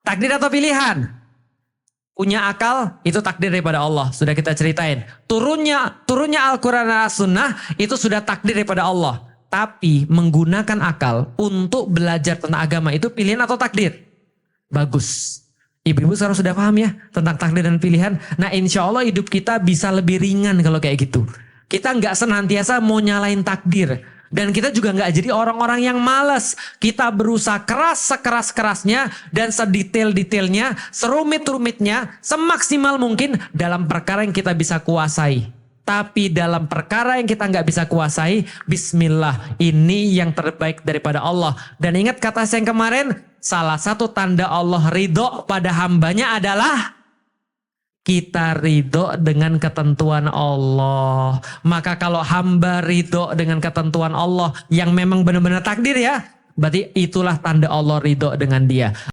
Takdir atau pilihan? Punya akal itu takdir daripada Allah, sudah kita ceritain. Turunnya Al-Quran dan As-Sunnah itu sudah takdir daripada Allah. Tapi menggunakan akal untuk belajar tentang agama itu pilihan atau takdir? Bagus. Ibu-ibu sekarang sudah paham ya tentang takdir dan pilihan. Nah, insya Allah hidup kita bisa lebih ringan kalau kayak gitu. Kita nggak senantiasa mau nyalain takdir. Dan kita juga nggak jadi orang-orang yang malas. Kita berusaha keras sekeras-kerasnya dan sedetail-detailnya, serumit-rumitnya, semaksimal mungkin dalam perkara yang kita bisa kuasai. Tapi dalam perkara yang kita nggak bisa kuasai, bismillah, ini yang terbaik daripada Allah. Dan ingat kata saya yang kemarin, salah satu tanda Allah ridho pada hambanya adalah kita ridho dengan ketentuan Allah. Maka kalau hamba ridho dengan ketentuan Allah yang memang benar-benar takdir ya, berarti itulah tanda Allah ridho dengan dia.